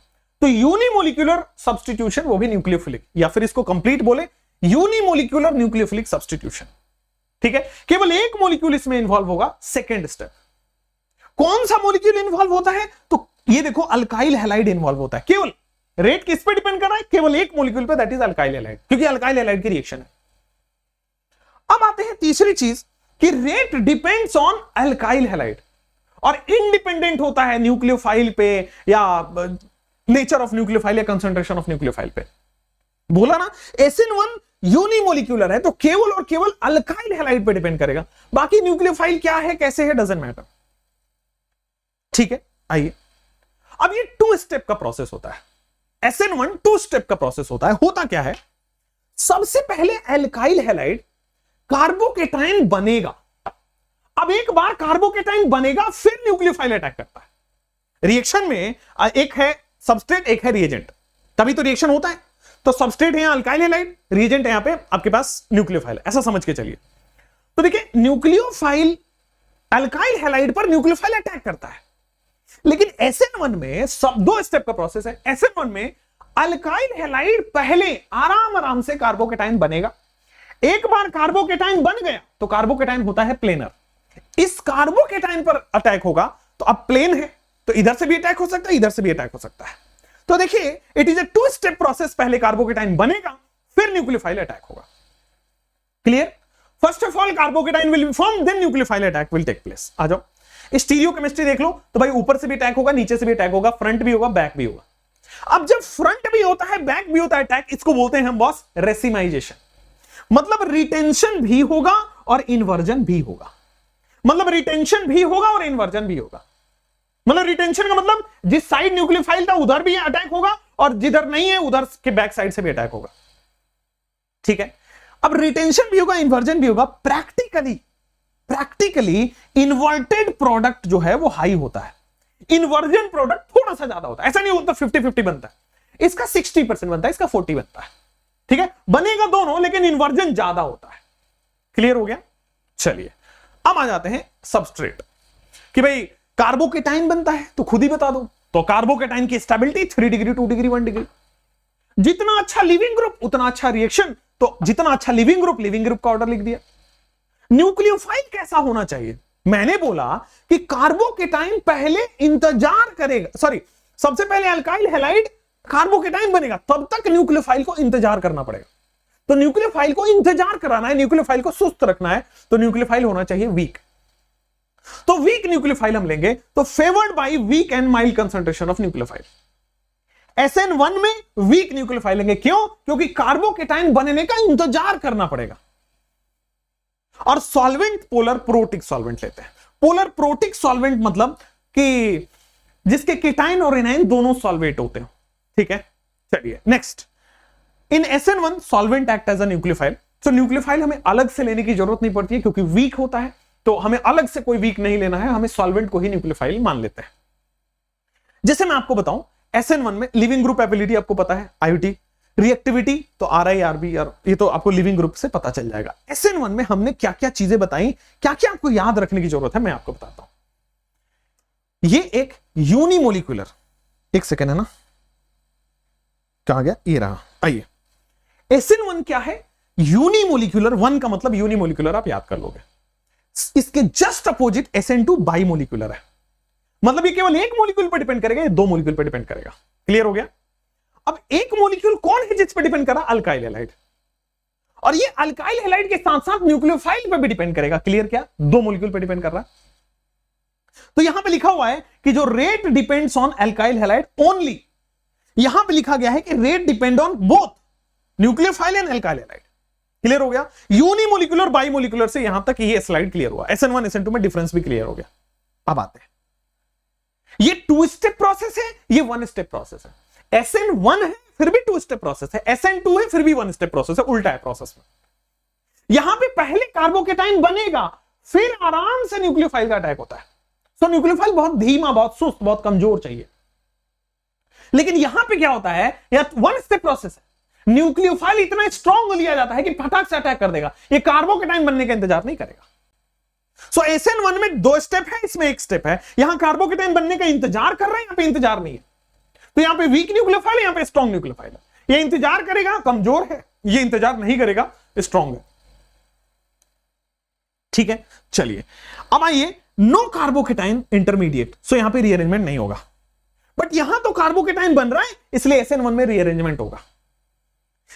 तो यूनिमोलिक्यूलर सब्स्टिट्यूशन वो भी न्यूक्लियोफिलिक, या फिर इसको कंप्लीट बोले यूनिमोलिक्यूलर न्यूक्लियोफिलिक सब्स्टिट्यूशन। ठीक है, केवल एक मोलिक्यूल इसमें इन्वॉल्व होगा। सेकेंड स्टेप, कौन सा मोलिक्यूल इन्वॉल्व होता है? तो ये देखो अल्काइल हैलाइड इन्वॉल्व होता है। केवल रेट किस पे डिपेंड कर रहा है? केवल एक मोलिक्यूल पे, दैट इज अल्काइल हैलाइड, क्योंकि अल्काइल हैलाइड की रिएक्शन है। अब आते हैं तीसरी चीज कि rate depends on alkyl halide और इंडिपेंडेंट होता है न्यूक्लियोफाइल पे या नेचर ऑफ न्यूक्लियोफाइल या कंसंट्रेशन ऑफ न्यूक्लियोफाइल पे। बोला ना SN1 यूनिमोलिक्यूलर है तो केवल और केवल अल्काइल हैलाइड पे डिपेंड करेगा, बाकी न्यूक्लियोफाइल क्या है कैसे है डजंट मैटर। ठीक है, आइए अब ये 2 स्टेप का प्रोसेस होता है। SN1 2 स्टेप का प्रोसेस होता है। होता क्या है, सबसे पहले अल्काइल हैलाइड कार्बोकेटाइन बनेगा। अब एक बार कार्बोकेटाइन बनेगा फिर न्यूक्लियोफाइल अटैक करता है। रिएक्शन में एक है सबस्ट्रेट एक है रिएजेंट, तभी तो रिएक्शन होता है। तो सबस्ट्रेट है अल्काइल हैलाइड, रिएजेंट है यहां पे आपके पास न्यूक्लियोफाइल, ऐसा समझ के चलिए। तो देखिए न्यूक्लियोफाइल अल्काइल हैलाइड पर न्यूक्लियोफाइल अटैक करता है, लेकिन SN1 में सब 2 स्टेप का प्रोसेस है। SN1 में अल्काइल हैलाइड पहले आराम से कार्बोकेटाइन बनेगा। एक बार कार्बोकेटाइन बन गया तो कार्बोकेटाइन होता है प्लेनर। इस कार्बोकेटाइन पर अटैक होगा तो अब प्लेन है तो इधर से भी अटैक हो सकता है, इधर से भी अटैक हो सकता है। तो देखिए it is a 2 step process, पहले कार्बोकेटाइन बनेगा फिर न्यूक्लियोफाइल अटैक होगा। Clear? First of all carbocation will be form, then nucleophile attack will take place. आ जाओ, स्टीरियोकेमिस्ट्री देख लो तो भाई ऊपर से भी अटैक होगा, नीचे से भी अटैक होगा, फ्रंट भी होगा, बैक भी होगा। अब जब फ्रंट भी होता है बैक भी होता है अटैक, इसको बोलते हैं हम बॉस रेसिमाइजेशन। मतलब रिटेंशन भी होगा और इन्वर्जन भी होगा। मतलब रिटेंशन भी होगा और इन्वर्जन भी होगा। मतलब रिटेंशन का मतलब जिस साइड न्यूक्लियोफाइल था उधर भी अटैक होगा और जिधर नहीं है उधर के बैक साइड से भी अटैक होगा। ठीक है, अब रिटेंशन भी होगा इन्वर्जन भी होगा। प्रैक्टिकली इन्वर्टेड प्रोडक्ट जो है वो हाई होता है, इन्वर्जन प्रोडक्ट थोड़ा सा ज्यादा होता है। ऐसा नहीं होता 50-50 बनता है, इसका 60% बनता है, इसका 40 बनता है। ठीक है, बनेगा दोनों लेकिन इन्वर्जन ज्यादा होता है। क्लियर हो गया? चलिए अब आ जाते हैं सबस्ट्रेट कि भाई कार्बोकेटाइन बनता है तो खुद ही बता दो। तो कार्बोकेटाइन की स्टेबिलिटी 3 डिग्री 2 डिग्री 1 डिग्री। जितना अच्छा लिविंग ग्रुप उतना अच्छा रिएक्शन, तो जितना अच्छा लिविंग ग्रुप का ऑर्डर लिख दिया। न्यूक्लियोफाइल कैसा होना चाहिए? मैंने बोला कि कार्बोकेटाइन पहले इंतजार करेगा, सॉरी सबसे पहले अल्काइल हैलाइड कार्बोकेटाइन बनेगा, तब तक न्यूक्लियोफाइल को इंतजार करना पड़ेगा। तो न्यूक्लियोफाइल को इंतजार कराना है, न्यूक्लियोफाइल को सुस्त रखना है, तो न्यूक्लियोफाइल होना चाहिए वीक। तो वीक न्यूक्लियोफाइल हम लेंगे तो favoured by weak and mild concentration of nucleophile. SN1 में वीक न्यूक्लियोफाइल लेंगे, क्यों? क्योंकि कार्बोकेटाइन बनने का इंतजार करना पड़ेगा। और सॉल्वेंट पोलर प्रोटिक सॉल्वेंट लेते हैं। पोलर प्रोटिक सॉल्वेंट मतलब कि जिसके केटाइन और एनाइन दोनों सॉल्वेट होते हैं। ठीक है, चलिए next. In SN1 solvent act as a nucleophile. तो न्यूक्लियोफाइल हमें अलग से लेने की जरूरत नहीं पड़ती है क्योंकि वीक होता है, तो हमें अलग से कोई वीक नहीं लेना है, हमें सॉल्वेंट को ही न्यूक्लियोफाइल मान लेते हैं। जैसे मैं आपको बताऊं SN1 में लिविंग ग्रुप एबिलिटी आपको पता है, IUT, रिएक्टिविटी तो RI RB, और ये तो आपको लिविंग ग्रुप से पता चल जाएगा। SN1 में हमने क्या क्या चीजें बताई, क्या क्या आपको याद रखने की जरूरत है, मैं आपको बताता हूं। ये एक यूनिमोलिक्यूलर, एक सेकेंड है ना, कहां गया, ये रहा, आइए। SN1 क्या है? यूनिमोलिक्यूलर। 1 का मतलब यूनिमोलिक्यूलर आप याद कर लोगे। इसके जस्ट अपोजिट SN2 बाइमोलिक्यूलर है, मतलब ये केवल एक मॉलिक्यूल पर डिपेंड करेगा, ये 2 मॉलिक्यूल पर डिपेंड करेगा। क्लियर हो गया? अब एक मॉलिक्यूल कौन है जिस पर डिपेंड कर रहा? Alkyl halide. और ये अल्काइल हैलाइड के साथ साथ न्यूक्लियोफाइल पर भी डिपेंड करेगा। क्लियर? क्या 2 मॉलिक्यूल पर डिपेंड कर रहा है। तो यहां पे लिखा हुआ है कि जो rate depends on alkyl halide only, यहां पे लिखा गया है कि rate depend on both nucleophile and alkyl halide. Clear हो गया? यूनिमोलिकुलर बाइमोलिकुलर से यहां तक ये स्लाइड क्लियर हुआ। SN1 SN2 में डिफरेंस भी क्लियर हो गया। अब आते हैं, ये 2 स्टेप प्रोसेस है, ये 1 स्टेप प्रोसेस है। SN1 है फिर भी 2 स्टेप प्रोसेस है, SN2 है फिर भी 1 स्टेप प्रोसेस है, उल्टा है प्रोसेस में। यहां पे पहले कार्बोकेटाइन बनेगा, फिर आराम से न्यूक्लियोफाइल का अटैक होता है। तो न्यूक्लियोफाइल बहुत धीमा, बहुत सुस्त, बहुत कमजोर चाहिए। लेकिन यहां पे क्या होता है, यह 1 स्टेप प्रोसेस है। न्यूक्लियोफाइल इतना स्ट्रांग लिया जाता है कि फटाक से अटैक कर देगा, ये कार्बोकेटाइन बनने का इंतजार नहीं करेगा। सो SN1 में 2 स्टेप है, इसमें 1 स्टेप है। यहां कार्बोकेटाइन बनने का इंतजार कर रहे हैं, यहां पे इंतजार नहीं है। तो यहां पे वीक न्यूक्लियोफाइल है, यहां पे स्ट्रांग न्यूक्लियोफाइल है। ये इंतजार करेगा, कमजोर है, ये इंतजार नहीं करेगा, स्ट्रांग है। ठीक है, चलिए अब आइए, नो कार्बोकेटाइन इंटरमीडिएट, सो यहां पे रीअरेंजमेंट नहीं होगा। बट यहां तो कार्बोकेटाइन बन रहा है, इसलिए SN1 में रीअरेंजमेंट होगा।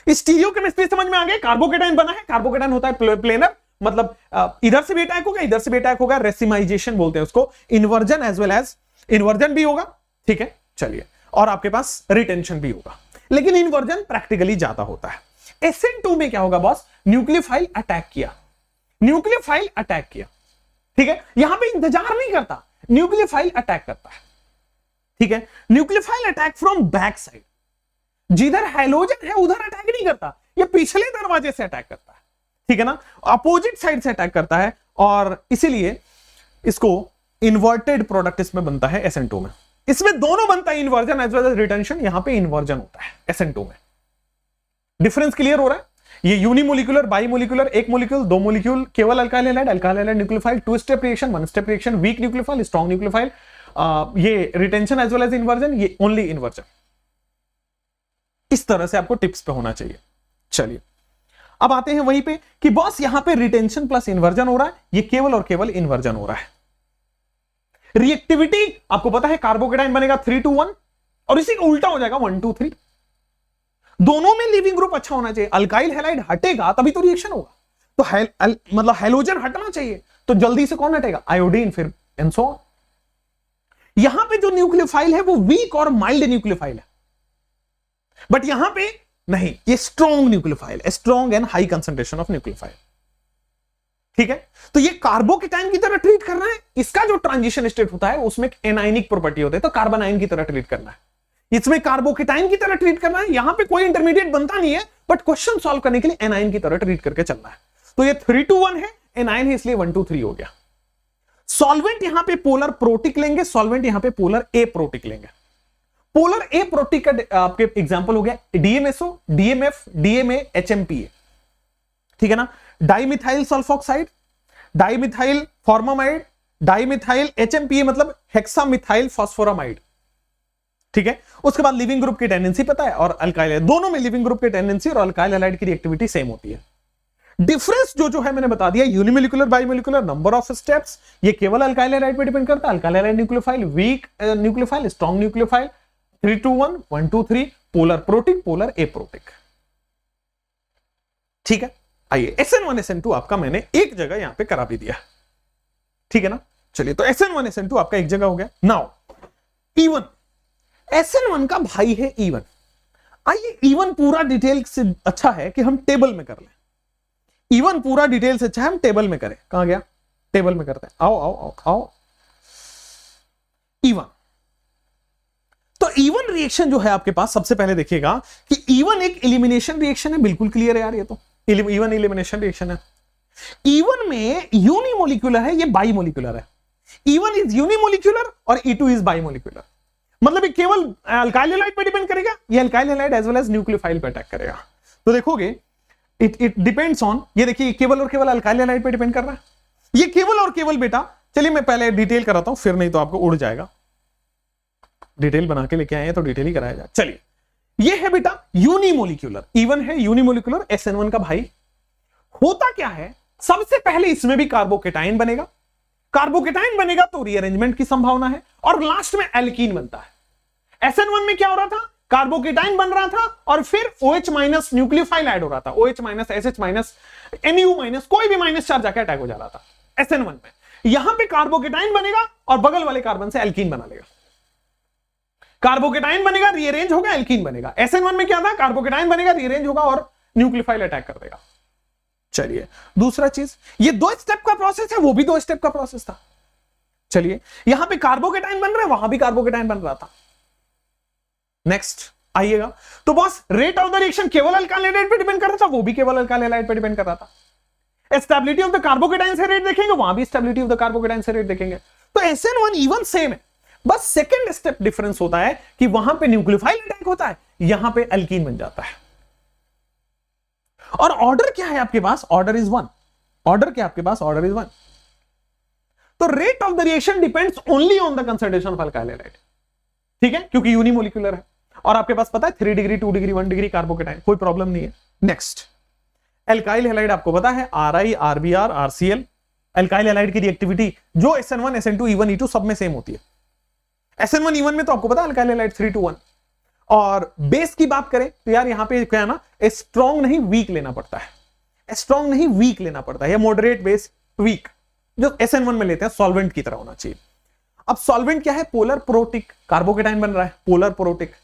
स्टीरियोकेमिस्ट्री समझ में आ गया? कार्बोकेटाइन बना है, कार्बोकेटाइन होता है प्लेनर, मतलब इधर से भी अटैक होगा, इधर से भी अटैक होगा, रेसिमाइजेशन बोलते हैं उसको, inversion as well as inversion भी होगा। ठीक है, चलिए, और आपके पास रिटेंशन भी होगा, लेकिन इन्वर्जन प्रैक्टिकली ज्यादा होता है। SN2 में क्या होगा बॉस? न्यूक्लियोफाइल अटैक किया, न्यूक्लियोफाइल अटैक किया। ठीक है, यहां पे इंतजार नहीं करता, न्यूक्लियोफाइल अटैक करता है। ठीक है, nucleophile attack from back side, जिधर हैलोजन है उधर अटैक नहीं करता, ये पिछले दरवाजे से अटैक करता है। ठीक है ना, अपोजिट साइड से अटैक करता है, और इसीलिए इसको इन्वर्टेड प्रोडक्ट इसमें बनता है SN2 में। इसमें दोनों बनता है, inversion as well as retention, यहां पे इन्वर्जन होता है SN2 में। डिफरेंस क्लियर हो रहा है? ये यूनिमोलिकुलर, बाइमोलिकुलर, एक मोलिक्यूल, 2 मोलिक्यूल, केवल alkyl halide, alkyl halide nucleophile, 2 step reaction, 1 step reaction, weak nucleophile, strong nucleophile, ये retention as well as inversion, ये ओनली इन्वर्जन। इस तरह से आपको टिप्स पे होना चाहिए। चलिए अब आते हैं वहीं पे कि बॉस यहां पे रिटेंशन प्लस इन्वर्जन हो रहा है, ये केवल और केवल इन्वर्जन हो रहा है। रिएक्टिविटी आपको पता है, कार्बोकेटाइन बनेगा 3 to 1 और इसी का उल्टा हो जाएगा 1 to 3। दोनों में लिविंग ग्रुप अच्छा होना चाहिए। अल्काइल हैलाइड हटेगा तभी तो रिएक्शन होगा, तो मतलब हैलोजन हटना चाहिए, तो जल्दी से कौन हटेगा? आयोडीन, फिर एंड सो ऑन। यहां पे जो न्यूक्लियोफाइल है वो वीक और माइल्ड न्यूक्लियोफाइल है, बट यहां पे नहीं, ये strong nucleophile, strong and high concentration of nucleophile. ठीक है, तो ये कार्बोकेटाइन की तरह ट्रीट करना है। इसका जो ट्रांजिशन स्टेट होता है उसमें एनायनिक प्रॉपर्टी होता है, तो कार्बन आयन की तरह ट्रीट करना है। इसमें कार्बोकेटाइन की तरह ट्रीट करना है, यहां पे कोई इंटरमीडिएट बनता नहीं है, बट क्वेश्चन सॉल्व करने के लिए एनायन की तरह ट्रीट करके चलना है। तो ये 3 to 1 है, एनायन है, इसलिए 1 to 3 हो गया। सॉल्वेंट यहां पे पोलर प्रोटिक लेंगे, सॉल्वेंट यहां पे पोलर ए प्रोटिक लेंगे। पोलर ए प्रोटिक का आपके एग्जांपल हो गया DMSO, DMF, DMA, HMPA। ठीक है ना, dimethyl sulphoxide, dimethyl formamide, dimethyl HMPA मतलब हेक्सामिथाइल फॉस्फोरामाइड। ठीक है, उसके बाद लिविंग ग्रुप की टेंडेंसी पता है, और अल्काइल, दोनों में लिविंग ग्रुप की टेंडेंसी और अल्काइल हैलाइड की रिएक्टिविटी सेम होती है। डिफरेंस जो है मैंने बता दिया, यूनिमोलिकुलर, बाइमोलिकुलर, नंबर ऑफ स्टेप्स, ये केवल अल्काइल हैलाइड पे डिपेंड करता है। Alkyl halide nucleophile, week nucleophile, strong nucleophile, 3 to 1, 1 to 3, polar protic, polar A protic. ठीक है, आइए SN1 SN2 आपका मैंने एक जगह यहां पे करा भी दिया। ठीक है ना, चलिए, तो SN1 SN2 आपका एक जगह हो गया। नाउ E1, SN1 का भाई है E1। आइए E1 पूरा डिटेल से अच्छा है कि हम टेबल में कर लें। E1 पूरा डिटेल से अच्छा है हम टेबल में करें। कहां गया? टेबल में करते हैं। आओ आओ आओ आओ। E1, तो E1 रिएक्शन जो है आपके पास, सबसे पहले देखिएगा कि E1 एक एलिमिनेशन रिएक्शन है, बिल्कुल क्लियर है यार, ये तो E1 एलिमिनेशन रिएक्शन है। E1 में यूनिमोलिकुलर है, ये बाइमोलिकुलर है। E1 इज यूनिमोलिकुलर और E2 इज बाइमोलिकुलर, मतलब ये केवल अल्काइल हैलाइड पे डिपेंड करेगा, ये alkyl halide as well as nucleophile पे अटैक करेगा। तो देखोगे इट डिपेंड्स ऑन, ये देखिए केवल और केवल अल्काइल हैलाइड पे डिपेंड कर रहा है, ये केवल और केवल बेटा। चलिए मैं पहले डिटेल कराता हूं, फिर नहीं तो आपको उड़ जाएगा। डिटेल बना के लेके आए हैं तो डिटेल ही कराया जाए। चलिए, ये है बेटा यूनिमोलिकुलर, E1 है यूनिमोलिकुलर, SN1 का भाई। होता क्या है, सबसे पहले इसमें भी कार्बोकेटाइन बनेगा, कार्बोकेटाइन बनेगा तो रीअरेंजमेंट की संभावना है, और लास्ट में एल्कीन बनता है। SN1 में क्या हो रहा था, कार्बोकेटाइन बन रहा था और फिर OH माइनस न्यूक्लियोफाइल ऐड हो रहा था, OH minus, SH minus, NU minus, कोई भी माइनस चार्ज जाके अटैक हो जा रहा था SN1 में। यहां पे कार्बोकेटाइन बनेगा और बगल वाले कार्बन से एल्कीन बना लेगा। कार्बोकेटाइन बनेगा, रीअरेंज होगा, एल्कीन बनेगा। SN1 में क्या था, कार्बोकेटाइन बनेगा, रीअरेंज होगा और न्यूक्लियोफाइल अटैक कर देगा। चलिए दूसरा चीज, ये 2 स्टेप का प्रोसेस है, वो भी 2 स्टेप का प्रोसेस था। चलिए यहां पे कार्बोकेटाइन बन रहा है, वहां भी कार्बोकेटाइन बन रहा था। नेक्स्ट आइएगा, तो boss rate of the reaction केवल अल्काइल हैलाइड पे डिपेंड कर रहा था, वो भी केवल अल्काइल हैलाइड पे डिपेंड कर रहा था। स्टेबिलिटी ऑफ द कार्बोकेटाइन से रेट देखेंगे, वहां भी स्टेबिलिटी ऑफ द कार्बोकेटाइन से रेट देखेंगे। तो SN1 E1 सेम है, बस सेकंड स्टेप डिफरेंस होता है कि वहां पे न्यूक्लियोफाइल अटैक होता है, यहां पे अल्कीन बन जाता है। और ऑर्डर क्या है आपके पास? Order is 1। ऑर्डर क्या आपके पास? Order is 1। तो rate of the reaction depends only on the concentration of alkyl halide, ठीक है, क्योंकि यूनिमोलिकुलर है। और आपके पास पता है 3 डिग्री 2 डिग्री 1 डिग्री कार्बोकेटाइन, कोई प्रॉब्लम नहीं है। नेक्स्ट एल्काइल हैलाइड आपको पता है RI RBr RCl। Alkyl halide की रिएक्टिविटी जो SN1 SN2 E1 E2 सब में सेम होती है। SN1 E1 में तो आपको पता है अल्काइल हैलाइड 3 to 1। और बेस की बात करें तो यार यहां पे क्या है ना, स्ट्रॉन्ग नहीं वीक लेना पड़ता है, स्ट्रॉन्ग नहीं वीक लेना पड़ता है, या मॉडरेट बेस वीक जो SN1 में लेते हैं सॉल्वेंट की तरह होना चाहिए। अब सॉल्वेंट क्या है? पोलर प्रोटिक, कार्बोकेटाइन बन रहा है polar protic.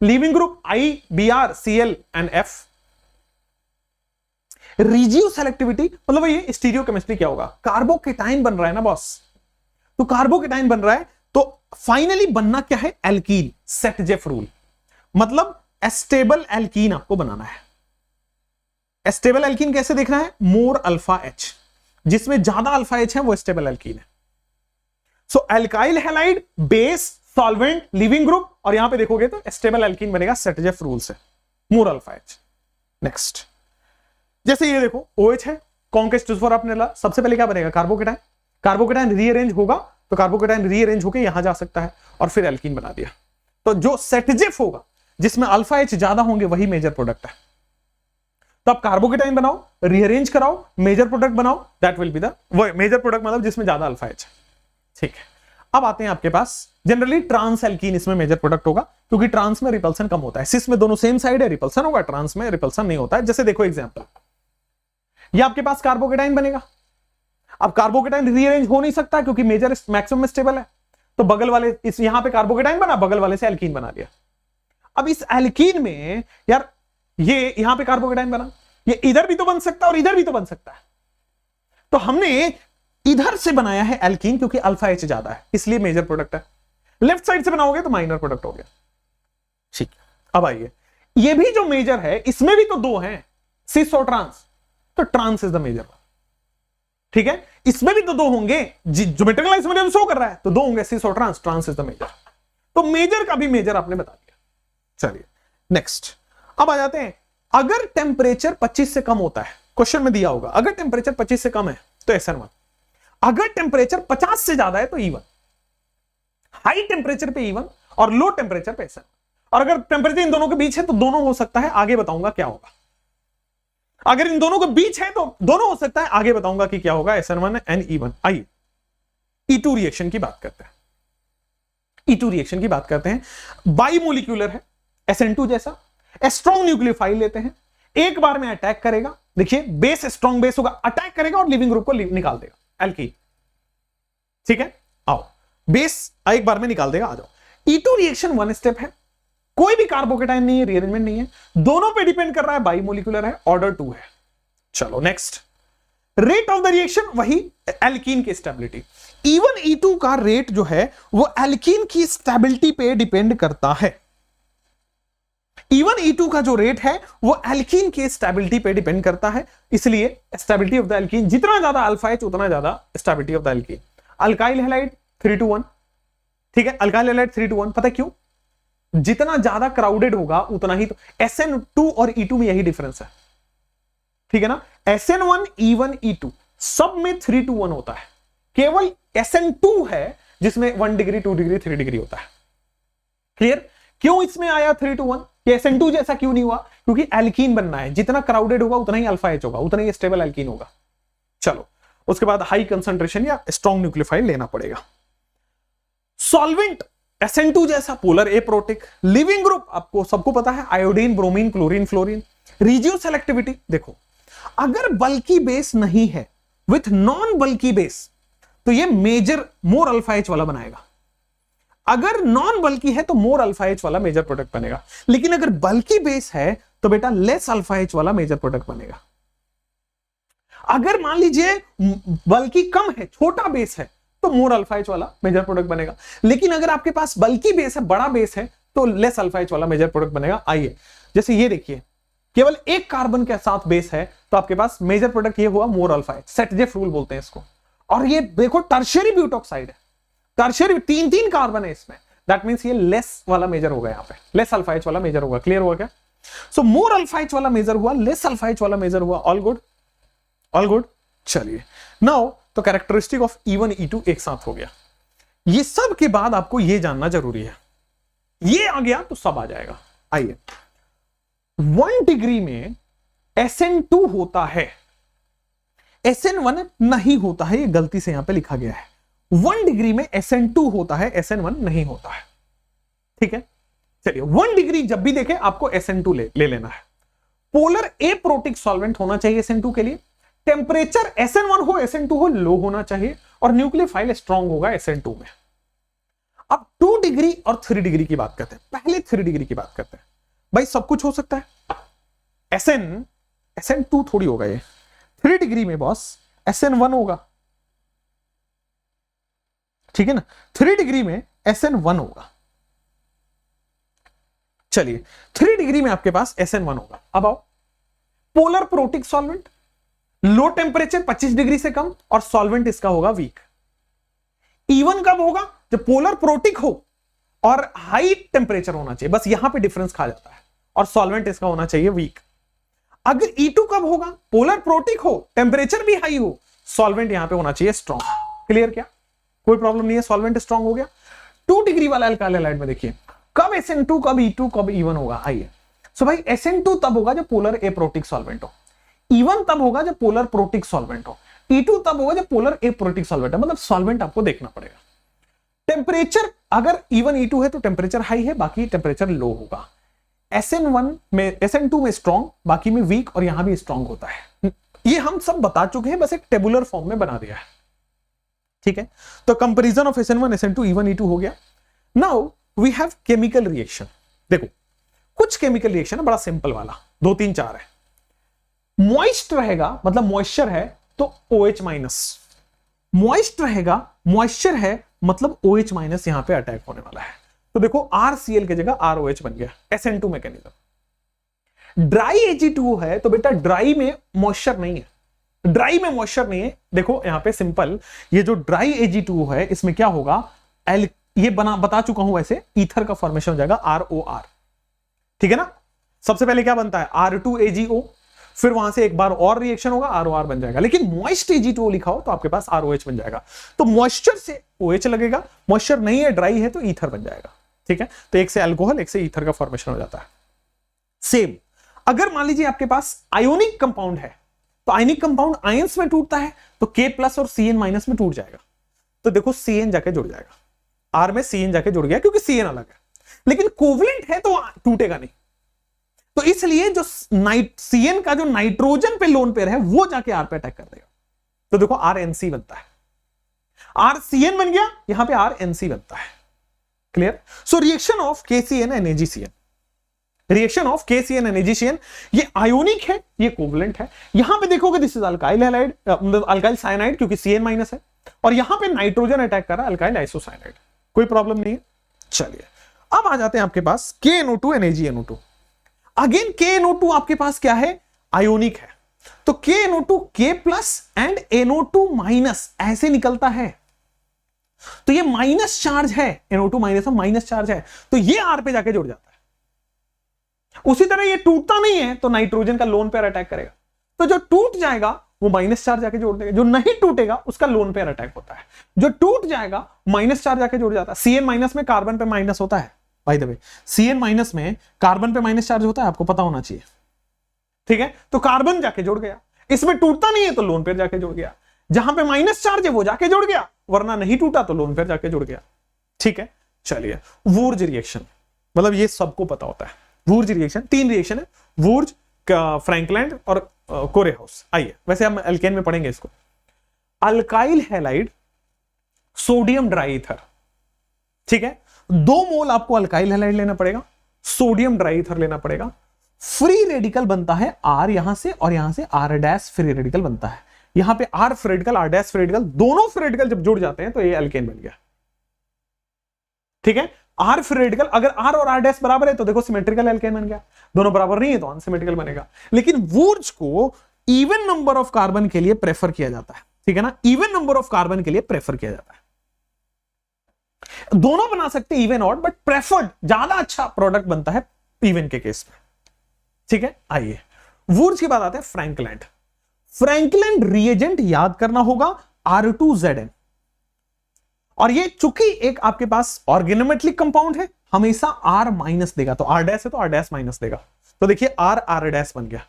Leaving group I Br Cl and F। Regioselectivity मतलब ये स्टीरियोकेमिस्ट्री क्या होगा? कार्बोकेटाइन बन रहा है ना बॉस, तो कार्बोकेटाइन बन रहा है तो फाइनली बनना क्या है? एल्कीन। सेट-जेफ रूल मतलब एस्टेबल एल्कीन आपको बनाना है। एस्टेबल एल्कीन कैसे देखना है? मोर अल्फा H, जिसमें ज्यादा अल्फा H है वो स्टेबल एल्कीन है। So alkyl halide base solvent leaving group, और यहां पे देखोगे तो स्टेबल एल्कीन बनेगा सेट-जेफ रूल से, मोर अल्फा H। नेक्स्ट जैसे ये देखो OH है, कॉन्केस्ट आपने ला, सबसे पहले क्या बनेगा? कार्बोकेटाइन। कार्बोकेटाइन रीअरेंज होगा तो कार्बोकेटाइन रीअरेंज होकर यहां जा सकता है और फिर एल्कीन बना दिया। तो जो सेट-जेफ होगा जिसमें अल्फा H ज्यादा होंगे वही मेजर प्रोडक्ट है। तो आप कार्बोकेटाइन बनाओ, रीअरेंज कराओ, मेजर प्रोडक्ट बनाओ, that will be the major product, मतलब जिसमें ज्यादा अल्फा H है। ठीक है, अब आते हैं आपके पास जनरली ट्रांस एल्कीन इसमें मेजर प्रोडक्ट होगा, क्योंकि ट्रांस में रिपल्सन कम होता है। सिस में दोनों सेम साइड है, रिपल्सन होगा, ट्रांस में रिपल्सन नहीं होता है। जैसे देखो एग्जांपल, ये आपके पास कार्बोकेटाइन बनेगा। अब कार्बोकेटाइन रीअरेंज हो नहीं सकता क्योंकि मेजर मैक्सिमम स्टेबल है, तो बगल वाले इस यहां पे कार्बोकेटाइन बना, बगल वाले से एल्कीन बना दिया। अब इस एल्कीन में यार ये यहां पे कार्बोकेटाइन बना, ये इधर भी तो बन सकता है और इधर भी तो बन सकता है, तो हमने इधर से बनाया है एल्कीन क्योंकि अल्फा H ज्यादा है, इसलिए मेजर प्रोडक्ट है। लेफ्ट साइड से बनाओगे तो माइनर प्रोडक्ट हो गया। ठीक, अब आइए, ये भी जो मेजर है इसमें भी तो 2 हैं, सिस और ट्रांस, तो ट्रांस इज द मेजर। ठीक है, इसमें भी तो 2 होंगे, ज्योमेट्रिकल आइसोमरिज्म में शो कर रहा है तो 2 होंगे, सिस और trans, trans is the major. तो मेजर का भी मेजर आपने बता दिया। चलिए नेक्स्ट, अब आ जाते हैं, अगर टेम्परेचर 25 से कम होता है, क्वेश्चन में दिया होगा, अगर टेम्परेचर 25 से कम है तो SN1, अगर टेम्परेचर 50 से ज्यादा है तो E1, हाई टेम्परेचर पे E1 और लो टेम्परेचर पे SN1, और अगर टेम्परेचर इन दोनों के बीच है तो दोनों हो सकता है, आगे बताऊंगा क्या होगा। अगर इन दोनों के बीच है तो दोनों हो सकता है, आगे बताऊंगा कि क्या होगा SN1 एंड E1। आइए E2 रिएक्शन की बात करते हैं। E2 रिएक्शन की बात करते हैं, बाइमोलिक्यूलर है, SN2 जैसा, स्ट्रॉन्ग न्यूक्लियोफाइल लेते हैं, एक बार में अटैक करेगा। देखिए बेस स्ट्रॉन्ग बेस होगा, अटैक करेगा और लिविंग ग्रुप को निकाल देगा, एल्कीन। ठीक है, आओ बेस एक बार में निकाल देगा, आ जाओ। E2 रिएक्शन 1 स्टेप है, कोई भी कार्बोकेटाइन नहीं है, रीअरेंजमेंट नहीं है, दोनों पे डिपेंड कर रहा है, बाइमोलिक्यूलर है, ऑर्डर 2 है। चलो next, rate of the reaction वही एल्कीन की स्टेबिलिटी। E1 E2 का रेट जो है वो एल्कीन की स्टेबिलिटी पे डिपेंड करता है। E1 E2 का जो रेट है वो एल्कीन की स्टेबिलिटी पे डिपेंड करता है, इसलिए स्टेबिलिटी ऑफ द एल्कीन, जितना ज्यादा अल्फा H उतना ज्यादा stability of the alkene. Alkyl halide 3 to 1, ठीक है, अल्काइल हैलाइड 3 to 1, पता है क्यों? जितना ज्यादा क्राउडेड होगा उतना ही तो, SN2 और E2 में यही डिफरेंस है, ठीक है ना। SN1 E1 E2 सब में 3 to 1 होता है, केवल SN2 है जिसमें 1 डिग्री 2 डिग्री 3 डिग्री होता है। क्लियर? क्यों इसमें आया 3 to 1? SN2 जैसा क्यों नहीं हुआ? क्योंकि एल्कीन बनना है, जितना क्राउडेड होगा उतना ही अल्फा H होगा, उतना ही स्टेबल एल्कीन होगा। चलो उसके बाद हाई कंसंट्रेशन या स्ट्रॉन्ग न्यूक्लियोफाइल लेना पड़ेगा। सॉल्वेंट SN2 जैसा पोलर एप्रोटिक, लिविंग ग्रुप आपको सबको पता है, iodine bromine chlorine fluorine. Regioselectivity देखो, अगर बल्की बेस नहीं है विथ नॉन बल्की बेस तो ये मेजर मोर अल्फा H वाला बनाएगा, अगर नॉन बल्की है तो मोर अल्फा H वाला मेजर प्रोडक्ट बनेगा, लेकिन अगर बल्की बेस है तो बेटा लेस अल्फा H वाला मेजर प्रोडक्ट बनेगा। अगर मान लीजिए बल्कि कम है, छोटा बेस है, तो मोर अल्फा एच वाला मेजर प्रोडक्ट बनेगा। लेकिन अगर आपके पास बल्कि बेस है, बड़ा बेस है, तो लेस अल्फा एच वाला मेजर प्रोडक्ट बनेगा। आइए जैसे ये देखिए, केवल एक कार्बन के साथ बेस है तो आपके पास मेजर प्रोडक्ट ये हुआ मोर अल्फा एच, सेटजेफ रूल बोलते हैं इसको। और ये देखो टर्शियरी ब्यूटॉक्साइड है, टर्शियरी 3 कार्बन है इसमें, दैट मींस ये लेस वाला मेजर होगा, यहाँ पे लेस अल्फा एच वाला मेजर होगा। क्लियर हुआ क्या? सो मोर अल्फा एच वाला मेजर हुआ, लेस अल्फा एच वाला मेजर हुआ। All good, all good. चलिए नाउ तो कैरेक्टरिस्टिक ऑफ E1 E2 एक साथ हो गया। ये सब के बाद आपको ये जानना जरूरी है, ये आ गया तो सब आ जाएगा। आइए 1 डिग्री में SN2 होता है, SN1 नहीं होता है, ये गलती से यहां पे लिखा गया है। 1 डिग्री में SN2 होता है, SN1 नहीं होता है। ठीक है, चलिए 1 डिग्री जब भी देखे आपको SN2 ले लेना है। पोलर एप्रोटिक सॉल्वेंट होना चाहिए SN2 के लिए, टेम्परेचर SN1 हो SN2 हो लो होना चाहिए, और न्यूक्लियोफाइल स्ट्रांग होगा SN2 में। अब 2 डिग्री और 3 डिग्री की बात करते हैं, पहले 3 डिग्री की बात करते हैं। भाई सब कुछ हो सकता है, SN2 थोड़ी होगा ये। 3 डिग्री में बॉस SN1 होगा, ठीक है ना, 3 डिग्री में SN1 होगा। चलिए 3 डिग्री में आपके पास SN1 होगा। अब आओ, polar protic solvent, low temperature 25 degree से कम, और सॉल्वेंट इसका होगा वीक। E1 कब होगा? जब पोलर प्रोटिक हो और हाई टेम्परेचर होना चाहिए, बस यहां पे डिफरेंस खा जाता है, और सॉल्वेंट इसका होना चाहिए वीक। अगर E2 कब होगा? पोलर प्रोटिक हो, टेम्परेचर भी हाई हो, सॉल्वेंट यहां पे होना चाहिए स्ट्रॉन्ग। क्लियर क्या? कोई प्रॉब्लम नहीं है, सॉल्वेंट स्ट्रॉन्ग हो गया। 2 डिग्री वाला अल्काइल हैलाइड में देखिए कब SN2, कब E2, कब E1 होगा। आइए, सो भाई SN2 तब होगा जब पोलर एप्रोटिक सॉल्वेंट हो, E1 तब होगा जब पोलर प्रोटिक सॉल्वेंट हो, E2 तब होगा जब पोलर एप्रोटिक सॉल्वेंट है। मतलब सॉल्वेंट आपको देखना पड़ेगा। टेम्परेचर अगर E1 E2 है तो टेम्परेचर हाई है, बाकी टेम्परेचर लो होगा। SN1 में, SN2 में स्ट्रॉन्ग, बाकी में वीक, और यहां भी स्ट्रॉन्ग होता है। ये हम सब बता चुके हैं, बस एक टेबुलर फॉर्म में बना दिया है। ठीक है, तो comparison of SN1 SN2 E1 E2 हो गया। Now we have chemical reaction. देखो कुछ केमिकल रिएक्शन है बड़ा सिंपल वाला, 2 3 4 है। मॉइस्ट रहेगा मतलब मॉइस्चर है तो OH माइनस, मॉइस्ट रहेगा, मॉइस्चर है मतलब OH माइनस यहां पे अटैक होने वाला है। तो देखो RCl की जगह ROH बन गया, SN2 मैकेनिज्म। ड्राई Ag2 है तो बेटा ड्राई में मॉइस्चर नहीं है, ड्राई में मॉइस्चर नहीं है। देखो यहां पे सिंपल, ये जो ड्राई Ag2 है इसमें क्या होगा, ये बता चुका हूं वैसे, ईथर का फॉर्मेशन हो जाएगा ROR। ठीक है ना, सबसे पहले क्या बनता है R2AgO, फिर वहां से एक बार और रिएक्शन होगा ROR बन जाएगा। लेकिन मॉइस्ट Ag2 लिखा हो तो आपके पास ROH बन जाएगा। तो मॉइस्चर से OH लगेगा, मॉइस्चर नहीं है, ड्राई है तो ईथर बन जाएगा। ठीक है, तो एक से अल्कोहल, एक से ईथर का फॉर्मेशन हो जाता है। सेम अगर मान लीजिए आपके पास आयोनिक कंपाउंड है, तो आयोनिक कंपाउंड आयंस में टूटता है तो K+ और Cn- में टूट जाएगा। तो देखो Cn जाके जुड़ जाएगा, R में Cn जाके जुड़ गया क्योंकि Cn अलग है। लेकिन कोवलेंट है तो टूटेगा नहीं, तो इसलिए जो Cn का जो नाइट्रोजन पे लोन पेयर है वो जाके R पे अटैक कर देगा। तो देखो RNC बनता है, RCN बन गया, यहां पे RNC बनता है। Clear? So reaction of KCN and AgCN, reaction of KCN and AgCN, ये आयोनिक है, ये कोवलेंट है। यहां पे देखोगे this is alkyl halide, alkyl cyanide क्योंकि Cn- है, और यहां पे नाइट्रोजन अटैक कर रहा है, अल्काइल आइसोसाइनाइड। कोई प्रॉब्लम नहीं है। चलिए अब आ जाते हैं आपके पास KNO2 and AgNO2। Again KNO2 आपके पास क्या है, आयोनिक है, तो KNO2 K+ एंड NO2- ऐसे निकलता है। तो ये माइनस चार्ज है, NO2- में माइनस चार्ज है, तो ये R पे जाके जुड़ जाता है। उसी तरह ये टूटता नहीं है तो नाइट्रोजन का लोन पेयर अटैक करेगा, तो जो टूट जाएगा वो माइनस चार्ज जाके जोड़ देगा, जो नहीं टूटेगा उसका लोन पेयर अटैक होता है। जो टूट जाएगा माइनस चार्ज जाके जुड़ जाता है। Cn- में कार्बन पे माइनस होता है, बाय द वे Cn- में कार्बन पे माइनस चार्ज होता है, आपको पता होना चाहिए। ठीक है, तो कार्बन जाके जुड़ गया, इसमें टूटता नहीं है तो लोन पेयर जाके जुड़ गया। जहां पे माइनस चार्ज है वो जाके जुड़ गया, वरना नहीं टूटा तो लोन पेयर जाके जुड़ गया। ठीक है, चलिए वुर्ज रिएक्शन, मतलब ये सबको पता होता है। वुर्ज रिएक्शन 3 रिएक्शन है, वुर्ज, फ्रैंकलैंड और कोरेहाउस। आइए वैसे हम अल्केन में पढ़ेंगे इसको। Alkyl halide sodium dry ether, ठीक है, 2 मोल आपको अल्काइल हैलाइड लेना पड़ेगा, सोडियम ड्राई ईथर लेना पड़ेगा। फ्री रेडिकल बनता है R यहां से, और यहां से R' फ्री रेडिकल बनता है। यहां पे R free radical, R dash free radical, दोनों फ्री रेडिकल जब जुड़ जाते हैं तो ये एल्केन बन गया। ठीक है, R फ्री रेडिकल, अगर R और R डैश बराबर है तो देखो सिमेट्रिकल एल्केन बन गया, दोनों बराबर नहीं है तो अनसिमेट्रिकल बनेगा। लेकिन वुर्ज को इवन नंबर ऑफ कार्बन के लिए प्रेफर किया जाता है, ठीक है ना, इवन नंबर ऑफ कार्बन के लिए प्रेफर किया जाता है। दोनों बना सकते हैं इवन ऑड, बट प्रेफर्ड ज्यादा अच्छा प्रोडक्ट बनता है इवन के केस में। ठीक है, आइए वुर्ज की बात आते हैं फ्रैंकलैंड। फ्रैंकलैंड रिएजेंट याद करना होगा R2ZN, और ये चूंकि एक आपके पास ऑर्गेनोमेटलिक कंपाउंड है हमेशा R माइनस देगा, तो R डैश है तो R डैश माइनस देगा, तो देखिए R डैश बन गया,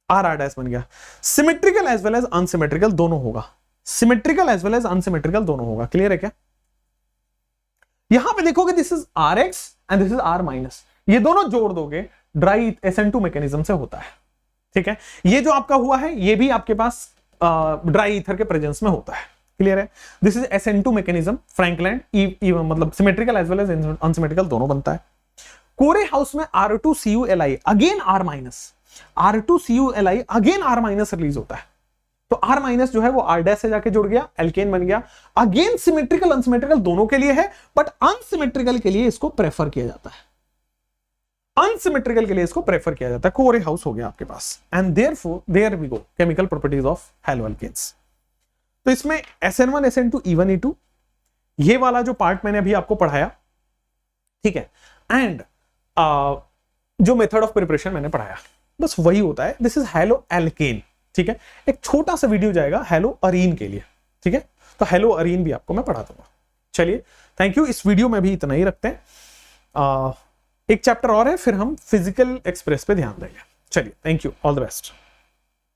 R डैश बन गया। Symmetrical as well as unsymmetrical दोनों होगा, symmetrical as well as unsymmetrical दोनों होगा। क्लियर है क्या? यहां पे देखोगे this is RX and this is R minus, ये दोनों जोड़ दोगे ड्राई SN2 मैकेनिज्म से होता है। ठीक है, ये जो आपका हुआ है ये भी आपके पास ड्राई ईथर के प्रेजेंस में होता है। क्लियर है, this is SN2 mechanism Frankland, मतलब symmetrical as well as unsymmetrical दोनों बनता है। कोरे हाउस में R2CuLi again R minus, R2CuLi again R minus release होता है, तो R माइनस जो है वो R डैश से जाके जुड़ गया, एल्केन बन गया। अगेन सिमेट्रिकल अनसिमेट्रिकल दोनों के लिए है, बट अनसिमेट्रिकल के लिए इसको प्रेफर किया जाता है, अनसिमेट्रिकल के लिए इसको प्रेफर किया जाता है। कोरे हाउस हो गया आपके पास, and therefore there we go chemical properties of haloalkanes. तो इसमें SN1 SN2 E1 E2 ये वाला जो पार्ट मैंने अभी आपको पढ़ाया, ठीक है, एंड जो मेथड ऑफ प्रिपरेशन मैंने पढ़ाया बस वही होता है। This is haloalkane. ठीक है, एक छोटा सा वीडियो जाएगा हैलोअरीन के लिए। ठीक है, तो हैलोअरीन भी आपको मैं पढ़ा दूंगा। चलिए, थैंक यू। इस वीडियो में भी इतना ही रखते हैं, एक चैप्टर और है फिर हम फिजिकल एक्सप्रेस पे ध्यान देंगे। चलिए, thank you, all the best.